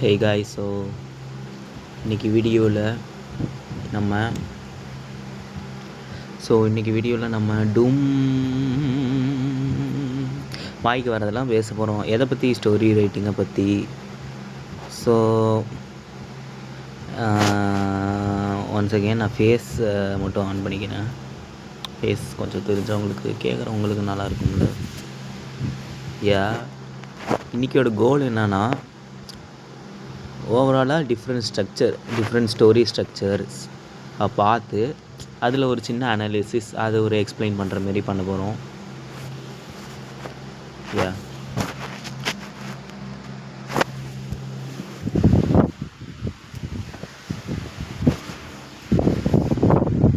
ஹே காய், ஸோ இன்றைக்கி வீடியோவில் நம்ம டூம் வாய்க்கு வரதெல்லாம் பேச போகிறோம். எதை பற்றி? ஸ்டோரி ரைட்டிங்கை பற்றி. ஸோ ஒன்ஸ் அகெயின் நான் ஃபேஸ் மட்டும் ஆன் பண்ணிக்கிறேன். ஃபேஸ் கொஞ்சம் தெரிஞ்சவங்களுக்கு, கேட்குறவங்களுக்கு நல்லா இருக்கும்ல. இன்றைக்கியோட கோல் என்னன்னா, ஓவராலாக டிஃப்ரெண்ட் ஸ்டோரி ஸ்ட்ரக்சர்ஸ் பார்த்து அதில் ஒரு சின்ன அனாலிசிஸ், அதை ஒரு எக்ஸ்பிளைன் பண்ணுற மாரி பண்ண போகிறோம்.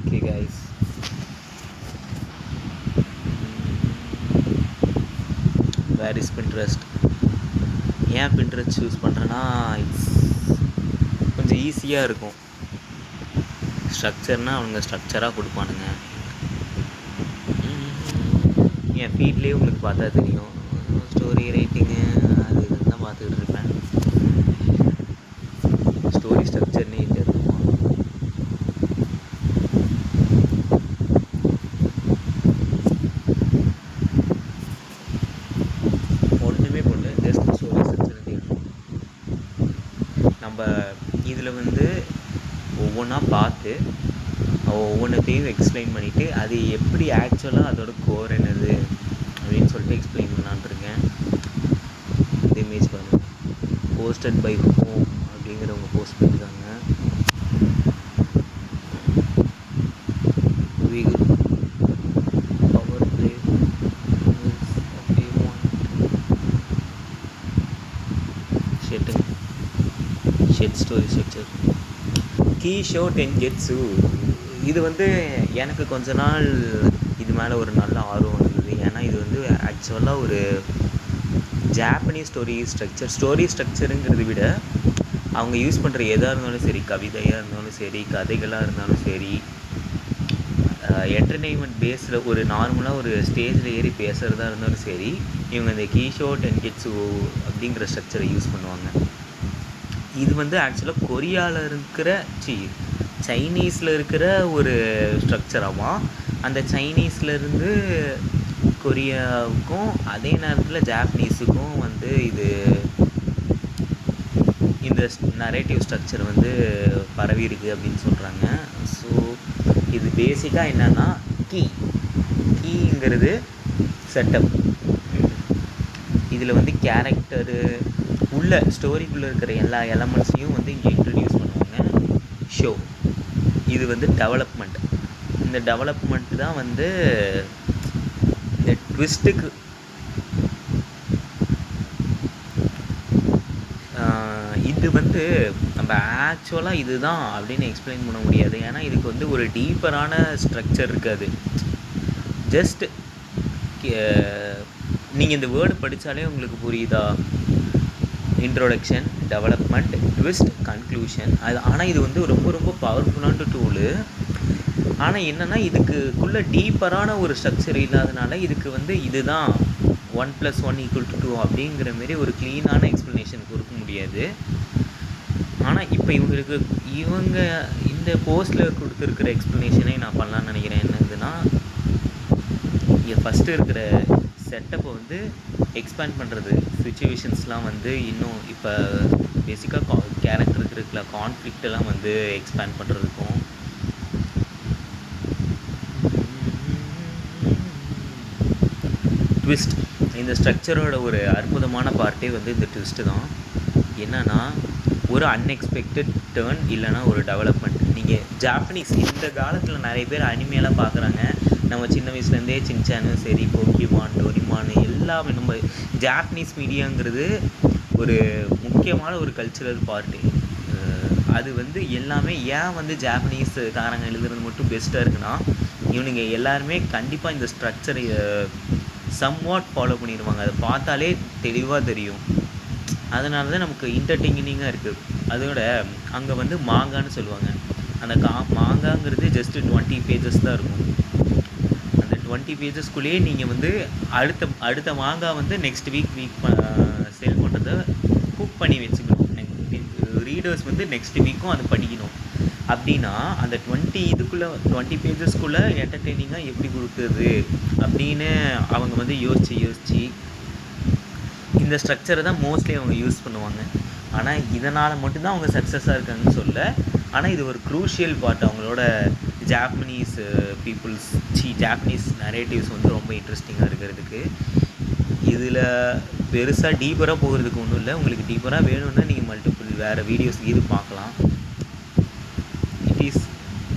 Okay guys, where is Pinterest? ஏன் பின்ட்ரெஸ்ட் சூஸ் பண்ணுறேன்னா, இட்ஸ் கொஞ்சம் ஈஸியாக இருக்கும். ஸ்ட்ரக்சர்னால் அவங்க ஸ்ட்ரக்சராக கொடுப்பானுங்க. என் ஃபீல்ட்லேயே உங்களுக்கு பார்த்தா தெரியும், ஸ்டோரி ரைட்டிங்கு அது இதுன்னு தான் பார்த்துக்கிட்டு இருப்பேன். ஸ்டோரி ஸ்ட்ரக்சர்னே தெரியுமா? ஒன்றுமே போடல, ஜஸ்ட் ஸ்டோரி ஸ்ட்ரக்சர் தெரியும். நம்ம இதில் வந்து ஒவ்வொன்றா பார்த்து ஒவ்வொன்றத்தையும் எக்ஸ்பிளைன் பண்ணிவிட்டு, அது எப்படி ஆக்சுவலாக அதோட கோர் என்னது அப்படின்னு சொல்லிட்டு எக்ஸ்பிளைன் பண்ணலான்ட்ருக்கேன். இந்த இமேஜ் பாருங்கள், போஸ்டட் பை ஹோம் அப்படிங்கிறவங்க போஸ்ட் பண்ணியிருக்காங்க. Power play shed story structure kishotenketsu. இது வந்து எனக்கு கொஞ்ச நாள் இது மேலே ஒரு நல்ல ஆர்வம் இருந்தது. ஏன்னா இது வந்து ஆக்சுவலாக ஒரு ஜாப்பனீஸ் ஸ்டோரி ஸ்ட்ரக்சருங்கிறத விட அவங்க யூஸ் பண்ணுற எதாக இருந்தாலும் சரி, கவிதையாக இருந்தாலும் சரி, கதைகளாக இருந்தாலும் சரி, என்டர்டெயின்மெண்ட் பேஸில் ஒரு நார்மலாக ஒரு ஸ்டேஜில் ஏறி பேசுகிறதா இருந்தாலும் சரி, இவங்க இந்த கீஷோ டென்ஜெட்சு அப்படிங்கிற ஸ்ட்ரக்சரை யூஸ் பண்ணுவாங்க. இது வந்து ஆக்சுவலாக கொரியாவில் இருக்கிற சைனீஸில் இருக்கிற ஒரு ஸ்ட்ரக்சராகவும், அந்த சைனீஸ்லேருந்து கொரியாவுக்கும் அதே நேரத்தில் ஜாப்பனீஸுக்கும் வந்து இந்த நரேட்டிவ் ஸ்ட்ரக்சர் வந்து பரவி இருக்குது அப்படின்னு சொல்கிறாங்க. ஸோ இது பேசிக்காக என்னென்னா, கீங்கிறது செட்டப். இதில் வந்து கேரக்டரு உள்ள ஸ்டோரிக்குள்ளே இருக்கிற எல்லா எலமெண்ட்ஸையும் வந்து இங்கே இன்ட்ரடியூஸ் பண்ணுவாங்க. ஷோ இது வந்து டெவலப்மெண்ட். இந்த டெவலப்மெண்ட் தான் வந்து இந்த ட்விஸ்ட்டுக்கு இது வந்து நம்ம ஆக்சுவலாக இதுதான் அப்படின்னு எக்ஸ்பிளைன் பண்ண முடியாது. ஏன்னா இதுக்கு வந்து ஒரு டீப்பரான ஸ்ட்ரக்சர் இருக்காது. ஜஸ்ட் நீங்கள் இந்த வேர்டு படித்தாலே உங்களுக்கு புரியுதா? Introduction, development, twist, conclusion. ஆனால் இது வந்து ரொம்ப ரொம்ப பவர்ஃபுல்லான டூலு. ஆனால் என்னென்னா, இதுக்குள்ளே டீப்பரான ஒரு ஸ்ட்ரக்சர் இல்லாதனால இதுக்கு வந்து இதுதான் 1+1 = 2 அப்படிங்கிற மாரி ஒரு க்ளீனான எக்ஸ்ப்ளனேஷன் கொடுக்க முடியாது. ஆனால் இப்போ இவங்க இந்த போஸ்ட்டில் கொடுத்துருக்கிற எக்ஸ்ப்ளனேஷனே நான் பண்ணலான்னு நினைக்கிறேன். என்னதுன்னா, இங்கே ஃபஸ்ட்டு இருக்கிற செட்டப்பை வந்து எக்ஸ்பேண்ட் பண்ணுறது, சிச்சுவேஷன்ஸ்லாம் வந்து இன்னும் இப்போ பேசிக்காக கேரக்டருக்கு இருக்கிற கான்ஃப்ளிக்டெல்லாம் வந்து எக்ஸ்பேண்ட் பண்ணுறதுக்கும், ட்விஸ்ட், இந்த ஸ்ட்ரக்சரோட ஒரு அற்புதமான பார்ட்டே வந்து இந்த ட்விஸ்ட்டு தான். என்னென்னா, ஒரு அன்எக்ஸ்பெக்டட் டேர்ன் இல்லைனா ஒரு டெவலப்மெண்ட். நீங்கள் ஜாப்பனீஸ் இந்த காலத்தில் நிறைய பேர் அனிமையெல்லாம் பார்க்குறாங்க. நம்ம சின்ன வயசுலேருந்தே சின்சானும் சரி, போக்கிமான், டோரிமான் எல்லாமே நம்ம ஜாப்பனீஸ் மீடியாங்கிறது ஒரு முக்கியமான ஒரு கல்ச்சுரல் பார்ட்டு. அது வந்து எல்லாமே ஏன் வந்து ஜாப்பனீஸ் காரங்க எழுதுறது மட்டும் பெஸ்ட்டாக இருக்குன்னா, இவனுங்க எல்லாருமே கண்டிப்பாக இந்த ஸ்ட்ரக்சரை சம்வாட் ஃபாலோ பண்ணிடுவாங்க. அதை பார்த்தாலே தெளிவாக தெரியும். அதனால தான் நமக்கு என்டர்டெய்னிங்காக இருக்குது. அதோட அங்கே வந்து மாங்கான்னு சொல்லுவாங்க. அந்த மாங்காங்கிறது ஜஸ்ட்டு 20 பேஜஸ் தான் இருக்கும். அந்த 20 பேஜஸ்க்குள்ளேயே நீங்கள் வந்து அடுத்த மாங்காய் வந்து நெக்ஸ்ட் வீக் சேல் பண்ணுறத குக் பண்ணி வச்சுக்கணும். ரீடர்ஸ் வந்து நெக்ஸ்ட் வீக்கும் அதை படிக்கணும். அப்படின்னா அந்த 20 பேஜஸ்க்குள்ளே என்டர்டெய்னிங்காக எப்படி கொடுக்குறது அப்படின்னு அவங்க வந்து யோசித்து இந்த ஸ்ட்ரக்சரை தான் மோஸ்ட்லி அவங்க யூஸ் பண்ணுவாங்க. ஆனால் இதனால் மட்டும்தான் அவங்க சக்ஸஸாக இருக்காங்கன்னு சொல்ல. ஆனால் இது ஒரு க்ரூஷியல் பார்ட். அவங்களோட ஜாப்பனீஸ் ஜாப்பனீஸ் நரேட்டிவ்ஸ் வந்து ரொம்ப இன்ட்ரெஸ்டிங்காக இருக்கிறதுக்கு. இதில் பெருசாக டீப்பராக போகிறதுக்கு ஒன்றும் இல்லை. உங்களுக்கு டீப்பராக வேணும்னா நீங்கள் மல்டிபிள் வேறு வீடியோஸ் இது பார்க்கலாம்.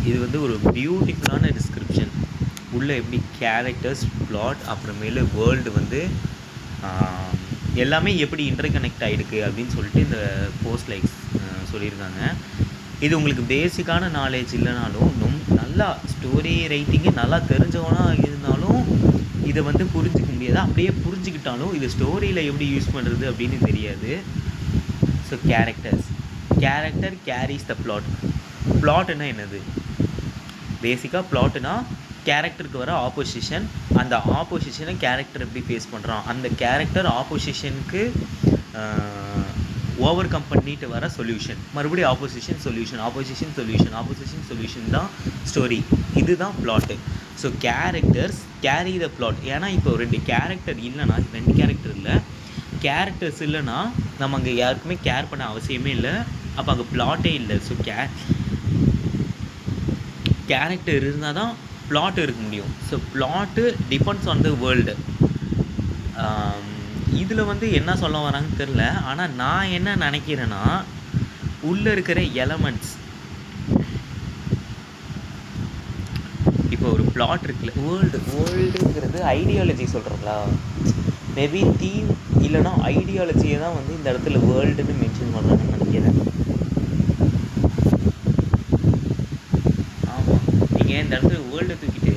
இது வந்து ஒரு பியூட்டிஃபுல்லான டிஸ்கிரிப்ஷன். உள்ளே எப்படி கேரக்டர்ஸ், பிளாட், அப்புறமேலு வேர்ல்டு வந்து எல்லாமே எப்படி இன்டர்கனெக்ட் ஆகிருக்கு அப்படின்னு சொல்லிட்டு இந்த போஸ்ட் லைக்ஸ் சொல்லியிருக்காங்க. இது உங்களுக்கு பேசிக்கான நாலேஜ் இல்லைனாலும் நல்லா ஸ்டோரி ரைட்டிங்கு நல்லா தெரிஞ்சவனாக இருந்தாலும் இதை வந்து புரிஞ்சிக்க முடியாது. அப்படியே புரிஞ்சுக்கிட்டாலும் இது ஸ்டோரியில் எப்படி யூஸ் பண்ணுறது அப்படின்னு தெரியாது. So character carries the plot. பிளாட்னா என்னது? பேசிக்காக பிளாட்னா கேரக்டருக்கு வர ஆப்போசிஷன், அந்த ஆப்போசிஷனை கேரக்டர் எப்படி ஃபேஸ் பண்ணுறான், அந்த கேரக்டர் ஆப்போசிஷனுக்கு ஓவர் கம் பண்ணிட்டு வர சொல்யூஷன், மறுபடியும் ஆப்போசிஷன் சொல்யூஷன் தான் ஸ்டோரி. இதுதான் plot. So characters carry the plot. ஏன்னா இப்போ 2 கேரக்டர் இல்லை, கேரக்டர்ஸ் இல்லைன்னா நம்ம அங்கே யாருக்குமே கேர் பண்ண அவசியமே இல்லை. அப்போ அங்கே பிளாட்டே இல்லை. ஸோ கேரக்டர் இருந்தால் தான் பிளாட் இருக்க முடியும். So plot depends on the world. இதில் வந்து என்ன சொல்ல வராங்கன்னு தெரில. ஆனால் நான் என்ன நினைக்கிறேன்னா, உள்ளே இருக்கிற எலமெண்ட்ஸ், இப்போ ஒரு பிளாட் இருக்குல்ல, வேர்ல்டுங்கிறது ஐடியாலஜி சொல்கிறீங்களா? மேபி தீம் இல்லைனா ஐடியாலஜியை தான் வந்து இந்த இடத்துல வேர்ல்டுன்னு மென்ஷன் பண்ணுறாங்கன்னு நினைக்கிறேன். ஆமாம், நீங்கள் இந்த இடத்துல வேர்ல்டை தூக்கிட்டு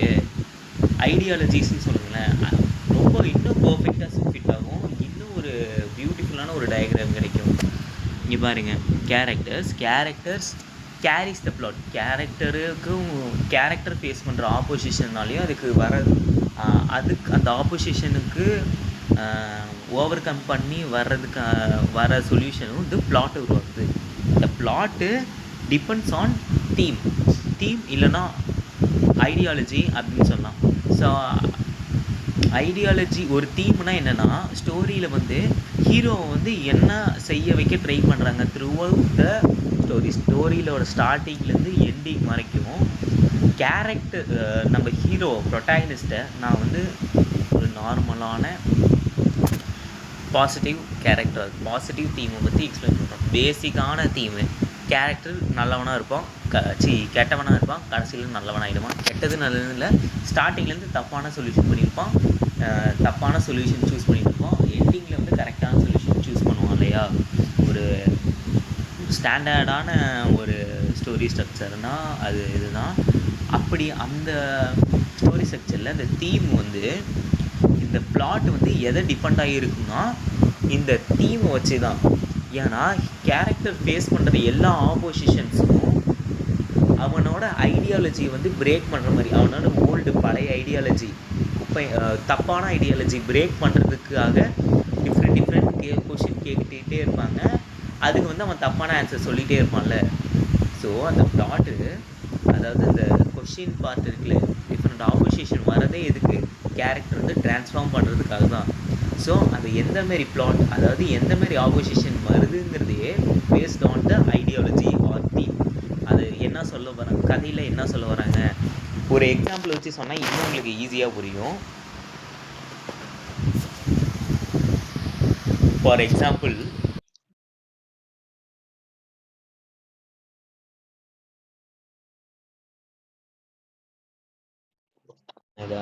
ஐடியாலஜிஸ்ன்னு சொல்லுங்களேன், ரொம்ப இன்னும் பர்ஃபெக்டாக ஃபிட் ஆகும். இன்னும் ஒரு பியூட்டிஃபுல்லான ஒரு டயக்ராம் கிடைக்கும். இங்கே பாருங்கள், characters carries the plot. Character face பண்ணுற ஆப்போசிஷன்னாலையும் அதுக்கு அந்த ஆப்போசிஷனுக்கு ஓவர் கம் பண்ணி வர சொல்யூஷனும் வந்து பிளாட் உருவாகுது. இந்த பிளாட்டு டிபெண்ட்ஸ் ஆன் தீம் இல்லைன்னா ஐடியாலஜி அப்படின்னு சொல்லலாம். ஸோ ஐடியாலஜி ஒரு தீம்னா என்னென்னா, ஸ்டோரியில் வந்து ஹீரோவை வந்து என்ன செய்ய வைக்க ட்ரை பண்ணுறாங்க த்ரூ அவுட் த ஸ்டோரியிலோட ஸ்டார்டிங்லேருந்து எண்டிங் வரைக்கும். கேரக்டர் நம்ம ஹீரோ ப்ரொட்டாகனிஸ்ட்டை நான் வந்து ஒரு நார்மலான பாசிட்டிவ் தீமை பற்றி எக்ஸ்பிளைன் பண்ணுறோம். பேசிக்கான தீமு, கேரக்டர் நல்லவனாக இருப்பான், கெட்டவனாக இருப்பான், கடைசியில் நல்லவனாகிடுவான். கெட்டது நல்லது இல்லை, ஸ்டார்டிங்லேருந்து தப்பான சொல்யூஷன் பண்ணியிருப்பான், தப்பான சொல்யூஷன் சூஸ் பண்ணியிருப்பான், எண்டிங்கில் வந்து கரெக்டான சொல்யூஷன் சூஸ் பண்ணுவான் இல்லையா? ஒரு ஸ்டாண்டர்டான ஒரு ஸ்டோரி ஸ்ட்ரக்சர்னால் அது இதுதான். அப்படி அந்த ஸ்டோரி ஸ்ட்ரக்சரில் இந்த தீம் வந்து, இந்த பிளாட் வந்து எதை டிபெண்ட் ஆகியிருக்குன்னா இந்த தீமை வச்சு தான். ஏன்னா கேரக்டர் ஃபேஸ் பண்ணுற எல்லா ஆப்போசிஷன்ஸும் அவனோட ஐடியாலஜியை வந்து பிரேக் பண்ணுற மாதிரி, அவனோட ஓல்டு பழைய ஐடியாலஜி, தப்பான ஐடியாலஜி பிரேக் பண்ணுறதுக்காக டிஃப்ரெண்ட் கொஷின் கேட்டுகிட்டே இருப்பாங்க. அதுக்கு வந்து அவன் தப்பான ஆன்சர் சொல்லிகிட்டே இருப்பான்ல. ஸோ அந்த பிளாட்டு, அதாவது இந்த கொஷின் பார்ட் இருக்குல்ல, டிஃப்ரெண்ட் ஆப்போசிஷன் வரதே எதுக்கு? கேரக்டர் வந்து ட்ரான்ஸ்ஃபார்ம் பண்ணுறதுக்காக தான். ஸோ அது எந்தமாரி பிளாட், அதாவது எந்தமாரி ஆப்போசிஷன் வருதுங்கிறதையே based on the ideology or theme. அது என்ன சொல்ல வராங்க, கதையில் என்ன சொல்ல வராங்க, ஒரு எக்ஸாம்பிள் வச்சு சொன்னால் இன்னும் உங்களுக்கு ஈஸியாக புரியும். ஃபார் எக்ஸாம்பிள், அதை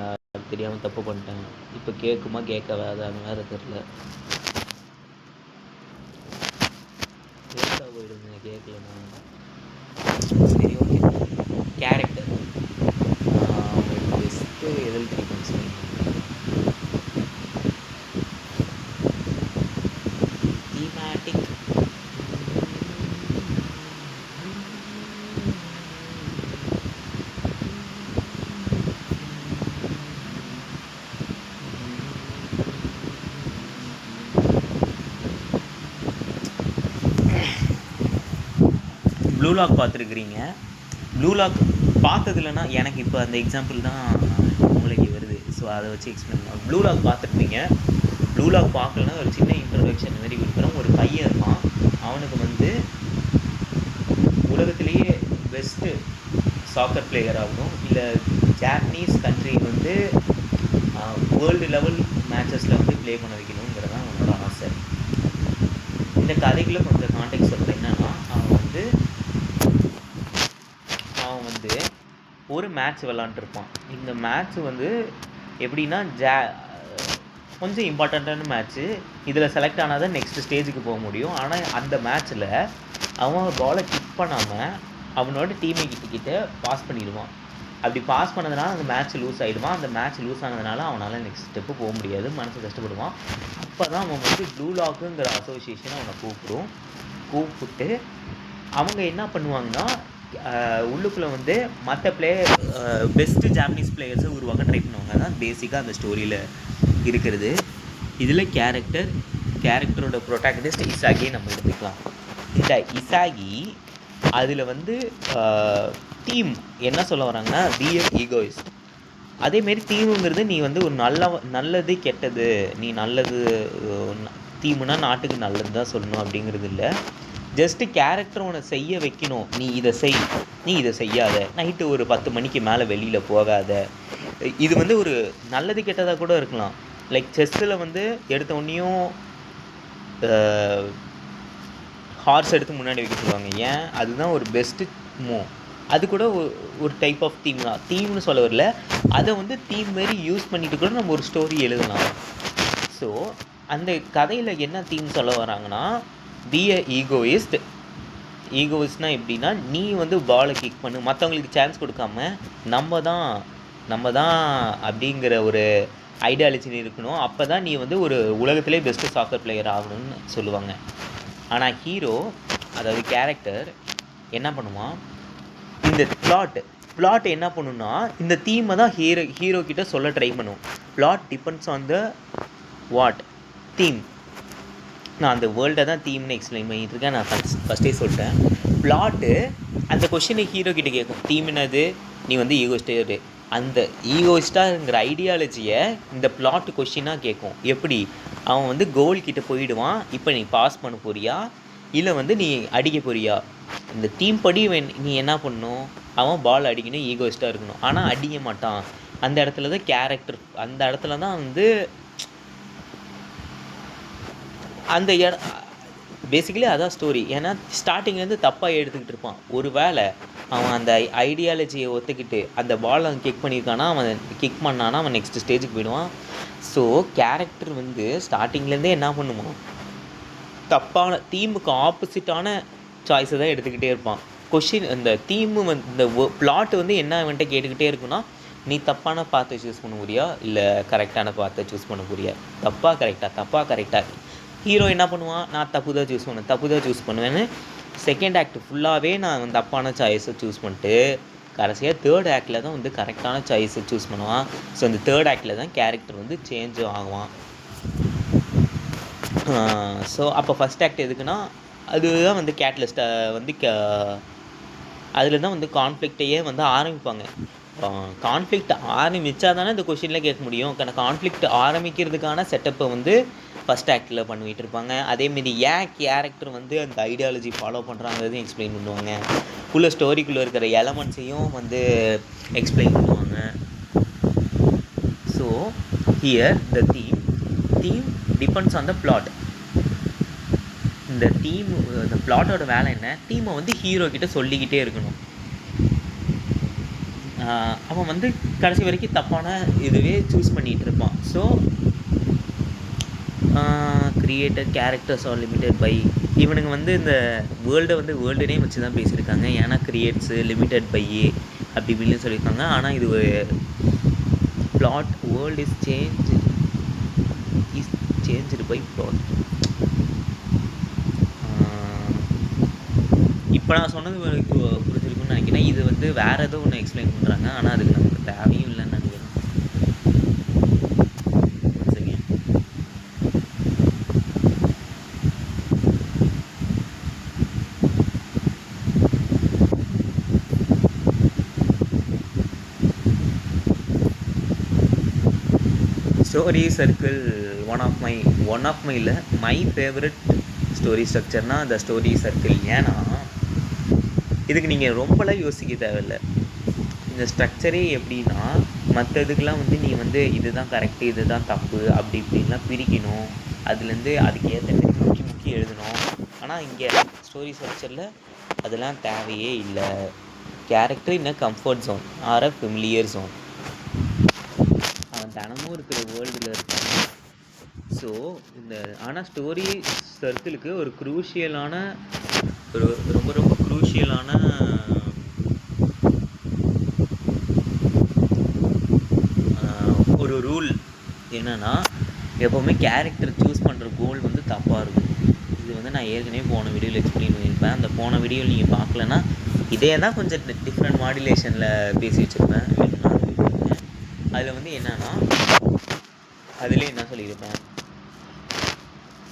தெரியாமல் தப்பு பண்ணிட்டேன். இப்போ கேட்குமா கேட்காதான்னு வேறு தெரில. கேட்கா போயிடுங்க, கேட்கலண்ணா. சரி, ஓகே. கேரக்டர் உங்களுக்கு பெஸ்ட்டு எதில் பிடிக்கும் சொல்லுங்கள். தீமேட்டிக் ப்ளூ லாக் பார்த்துருக்குறீங்க. ப்ளூ லாக் பார்த்ததுலனா எனக்கு இப்போ அந்த எக்ஸாம்பிள் தான் மூளைக்கு வருது. ஸோ அதை வச்சு எக்ஸ்பிளைன் பண்ணுவோம். ப்ளூ லாக் பார்த்துருப்பீங்க. ப்ளூ லாக் பார்க்கலன்னா ஒரு சின்ன இன்ட்ரடக்ஷன் மாதிரி கொடுக்குறோம். ஒரு பையன் இருப்பான். அவனுக்கு வந்து உலகத்திலேயே பெஸ்ட்டு சாக்கர் பிளேயர் ஆகணும், இல்லை ஜாப்பனீஸ் கண்ட்ரி வந்து வேர்ல்டு லெவல் மேட்சஸில் வந்து ப்ளே பண்ண வைக்கணுங்கிறது தான் அவனோட ஆசை. இந்த கதைக்குள்ளே கொஞ்சம் கான்டெக்ட் சொல்கிறேன். என்னன்னா அவன் வந்து ஒரு மேட்ச் விளாண்டுருப்பான். இந்த மேட்ச் வந்து எப்படின்னா கொஞ்சம் இம்பார்ட்டண்ட்டான மேட்ச்சு. இதில் செலக்ட் ஆனால் தான் நெக்ஸ்ட் ஸ்டேஜுக்கு போக முடியும். ஆனால் அந்த மேட்ச்சில் அவன் பாலை கிக் பண்ணாமல் அவனோட டீம்மேட்கிட்ட பாஸ் பண்ணிடுவான். அப்படி பாஸ் பண்ணதுனால அந்த மேட்ச் லூஸ் ஆகிடுவான். அந்த மேட்ச் லூஸ் ஆனதுனால அவனால் நெக்ஸ்ட் ஸ்டெப்பு போக முடியாது. மனசு கஷ்டப்படுவான். அப்போ தான் அவன் வந்து ப்ளூ லாக்குங்கிற அசோசியேஷனை அவனை கூப்பிட்டு அவங்க என்ன பண்ணுவாங்கன்னா உள்ளுக்குள்ளே வந்து மற்ற பிளேயர் பெஸ்ட்டு ஜாப்பனீஸ் பிளேயர்ஸை உருவாக்க ட்ரை பண்ணுவாங்க. தான் பேசிக்காக அந்த ஸ்டோரியில் இருக்கிறது. இதில் கேரக்டரோட ப்ரொட்டாகனிஸ்ட் இசாகியை நம்ம எடுத்துக்கலாம். இந்த இசாகி அதில் வந்து டீம் என்ன சொல்ல வராங்கன்னா பி எ ஈகோயிஸ்ட். அதேமாரி டீமுங்கிறது நீ வந்து ஒரு நல்லது கெட்டது, நீ நல்லது டீமுனா நாட்டுக்கு நல்லது தான் சொல்லணும் அப்படிங்கிறது இல்லை. ஜஸ்ட்டு கேரக்டர் உன்னை செய்ய வைக்கணும். நீ இதை செய், நீ இதை செய்யாத, நைட்டு ஒரு 10 மணிக்கு மேலே வெளியில் போகாத. இது வந்து ஒரு நல்லது கெட்டதாக கூட இருக்கலாம். லைக் செஸ்ஸில் வந்து எடுத்த உடனேயும் ஹார்ஸ் எடுத்து முன்னாடி வைக்க சொல்லுவாங்க. ஏன்? அதுதான் ஒரு பெஸ்ட்டு மூவ். அது கூட ஒரு டைப் ஆஃப் தீம் தான். தீம்னு சொல்ல வரல, அதை வந்து தீம் மாரி யூஸ் பண்ணிட்டு கூட நம்ம ஒரு ஸ்டோரி எழுதலாம். ஸோ அந்த கதையில் என்ன தீம் சொல்ல வராங்கன்னா பி எ ஈகோயிஸ்ட். ஈகோயிஸ்ட்னால் எப்படின்னா நீ வந்து பாலை கிக் பண்ணு, மற்றவங்களுக்கு சான்ஸ் கொடுக்காம நம்ம தான் அப்படிங்கிற ஒரு ஐடியாலஜி இருக்கணும். அப்போ தான் நீ வந்து ஒரு உலகத்திலே பெஸ்ட்டு சாக்கர் பிளேயர் ஆகணும்னு சொல்லுவாங்க. ஆனால் ஹீரோ, அதாவது கேரக்டர் என்ன பண்ணுவான், இந்த பிளாட் என்ன பண்ணுன்னா இந்த தீமை தான் ஹீரோ கிட்ட சொல்ல ட்ரை பண்ணும். Plot depends on the what theme. நான் அந்த வேர்ல்டை தான் தீம்னு எக்ஸ்பிளைன் பண்ணிட்டு இருக்கேன். நான் ஃபஸ்ட்டே சொல்லிட்டேன். பிளாட்டு அந்த கொஷினை ஹீரோ கிட்ட கேட்கும். தீம் என்னது? நீ வந்து ஈகோயிஸ்டே. அந்த ஈகோயிஸ்டாங்கிற ஐடியாலஜியை இந்த பிளாட் கொஷினாக கேட்கும். எப்படி? அவன் வந்து கோல் கிட்ட போயிடுவான். இப்போ நீ பாஸ் பண்ண போறியா இல்லை வந்து நீ அடிக்க போறியா? இந்த தீம் படி நீ என்ன பண்ணணும்? அவன் பால் அடிக்கணும், ஈகோயிஸ்டாக இருக்கணும். ஆனால் அடிக்க மாட்டான். அந்த இடத்துல தான் கேரக்டர், அந்த இடத்துல தான் வந்து அந்த பேசிக்கலி அதான் ஸ்டோரி. ஏன்னா ஸ்டார்டிங்லேருந்து தப்பாக எடுத்துக்கிட்டு இருப்பான். ஒரு வேளை அவன் அந்த ஐடியாலஜியை ஒத்துக்கிட்டு அந்த பால் அவன் கிக் பண்ணியிருக்கானா, அவன் கிக் பண்ணானா அவன் நெக்ஸ்ட் ஸ்டேஜுக்கு போயிடுவான். ஸோ கேரக்டர் வந்து ஸ்டார்டிங்லேருந்தே என்ன பண்ணுவான், தப்பான தீமுக்கு ஆப்போசிட்டான சாய்ஸை தான் எடுத்துக்கிட்டே இருப்பான். இந்த தீமு வந்து இந்த பிளாட் வந்து என்ன அவன்கிட்ட கேட்டுக்கிட்டே இருக்குன்னா, நீ தப்பான பாத்தை சூஸ் பண்ண போறியா இல்லை கரெக்டான பாத்தை சூஸ் பண்ண போறியா? தப்பாக கரெக்டாக. ஹீரோ என்ன பண்ணுவான், நான் தப்பு தான் சூஸ் பண்ணுவேன்னு செகண்ட் ஆக்ட் ஃபுல்லாகவே நான் தப்பான சாய்ஸை சூஸ் பண்ணிட்டு கடைசியாக தேர்ட் ஆக்டில் தான் வந்து கரெக்டான சாய்ஸை சூஸ் பண்ணுவான். ஸோ அந்த தேர்ட் ஆக்டில் தான் கேரக்டர் வந்து சேஞ்ச் ஆகுவான். ஸோ அப்போ ஃபஸ்ட் ஆக்ட் எதுக்குன்னா அதுதான் வந்து கேட்டலிஸ்ட்டை வந்து அதில் தான் வந்து கான்ஃப்ளிக்டையே வந்து ஆரம்பிப்பாங்க. கான்ஃப்ளிக்ட் ஆரம்பித்தா தானே இந்த கொஷினில் கேட்க முடியும். கான்ஃப்ளிக்ட் ஆரம்பிக்கிறதுக்கான செட்டப்பை வந்து ஃபஸ்ட் ஆக்டில் பண்ணிகிட்டு இருப்பாங்க. அதேமாரி ஏன் கேரக்டர் வந்து அந்த ஐடியாலஜி ஃபாலோ பண்ணுறாங்கிறதையும் எக்ஸ்பிளைன் பண்ணுவாங்க. ஸ்டோரிக்குள்ளே இருக்கிற எலமெண்ட்ஸையும் வந்து எக்ஸ்பிளைன் பண்ணுவாங்க. So here the theme depends on the plot. இந்த பிளாட்டோட வேலை என்ன, தீமை வந்து ஹீரோ கிட்ட சொல்லிக்கிட்டே இருக்கணும். அவன் வந்து கடைசி வரைக்கும் தப்பான இதுவே சூஸ் பண்ணிகிட்டு இருப்பான். So created characters are limited by, இவனுங்க வந்து இந்த வேர்ல்டுனே வச்சு தான் பேசியிருக்காங்க. ஏன்னா கிரியேட்ஸு லிமிட்டட் பை அப்படி இப்படின்னு சொல்லியிருக்காங்க. ஆனால் இது ஒரு plot, world is changed by plot. இப்போ நான் சொன்னது புரிஞ்சிருக்குன்னு நினைக்கிறேன். இது வந்து வேறு ஏதோ ஒன்று எக்ஸ்பிளைன் பண்ணுறாங்க. ஆனால் அதுக்கு நமக்கு தேவையும் இல்லைன்னு நினைக்கிறேன். Story circle one of my இல்லை மை ஃபேவரட் ஸ்டோரி ஸ்ட்ரக்சர்னால் அந்த ஸ்டோரி சர்க்கிள். ஏன்னா இதுக்கு நீங்கள் ரொம்பலாம் யோசிக்க தேவையில்லை. இந்த ஸ்ட்ரக்சரே எப்படின்னா, மற்ற இதுக்கெலாம் வந்து நீ வந்து இதுதான் கரெக்டு, இதுதான் தப்பு, அப்படி இப்படின்லாம் பிரிக்கணும். அதுலேருந்து அதுக்கு ஏற்ற மாதிரி முக்கி எழுதணும். ஆனால் இங்கே ஸ்டோரி ஸ்ட்ரக்சரில் அதெல்லாம் தேவையே இல்லை. Character in a comfort zone or a familiar zone. அவன் தினமும் இருக்கிற வேர்ல்டில் இருக்கான். ஸோ இந்த ஆனால் ஸ்டோரி சர்க்கிளுக்கு ஒரு க்ரூஷியலான ரொம்ப ரொம்ப க்ரூஷியலான ஒரு ரூல் என்னென்னா, எப்போவுமே கேரக்டர் சூஸ் பண்ணுற கோல் வந்து தப்பாக இருக்கும். இது வந்து நான் ஏற்கனவே போன வீடியோவில் எக்ஸ்பிளைன் பண்ணியிருப்பேன். அந்த போன வீடியோவில் நீங்கள் பார்க்கலன்னா இதே தான் கொஞ்சம் டிஃப்ரெண்ட் மாடுலேஷனில் பேசி வச்சுருப்பேன். அதில் வந்து என்னென்னா, அதில் என்ன சொல்லியிருப்பேன்,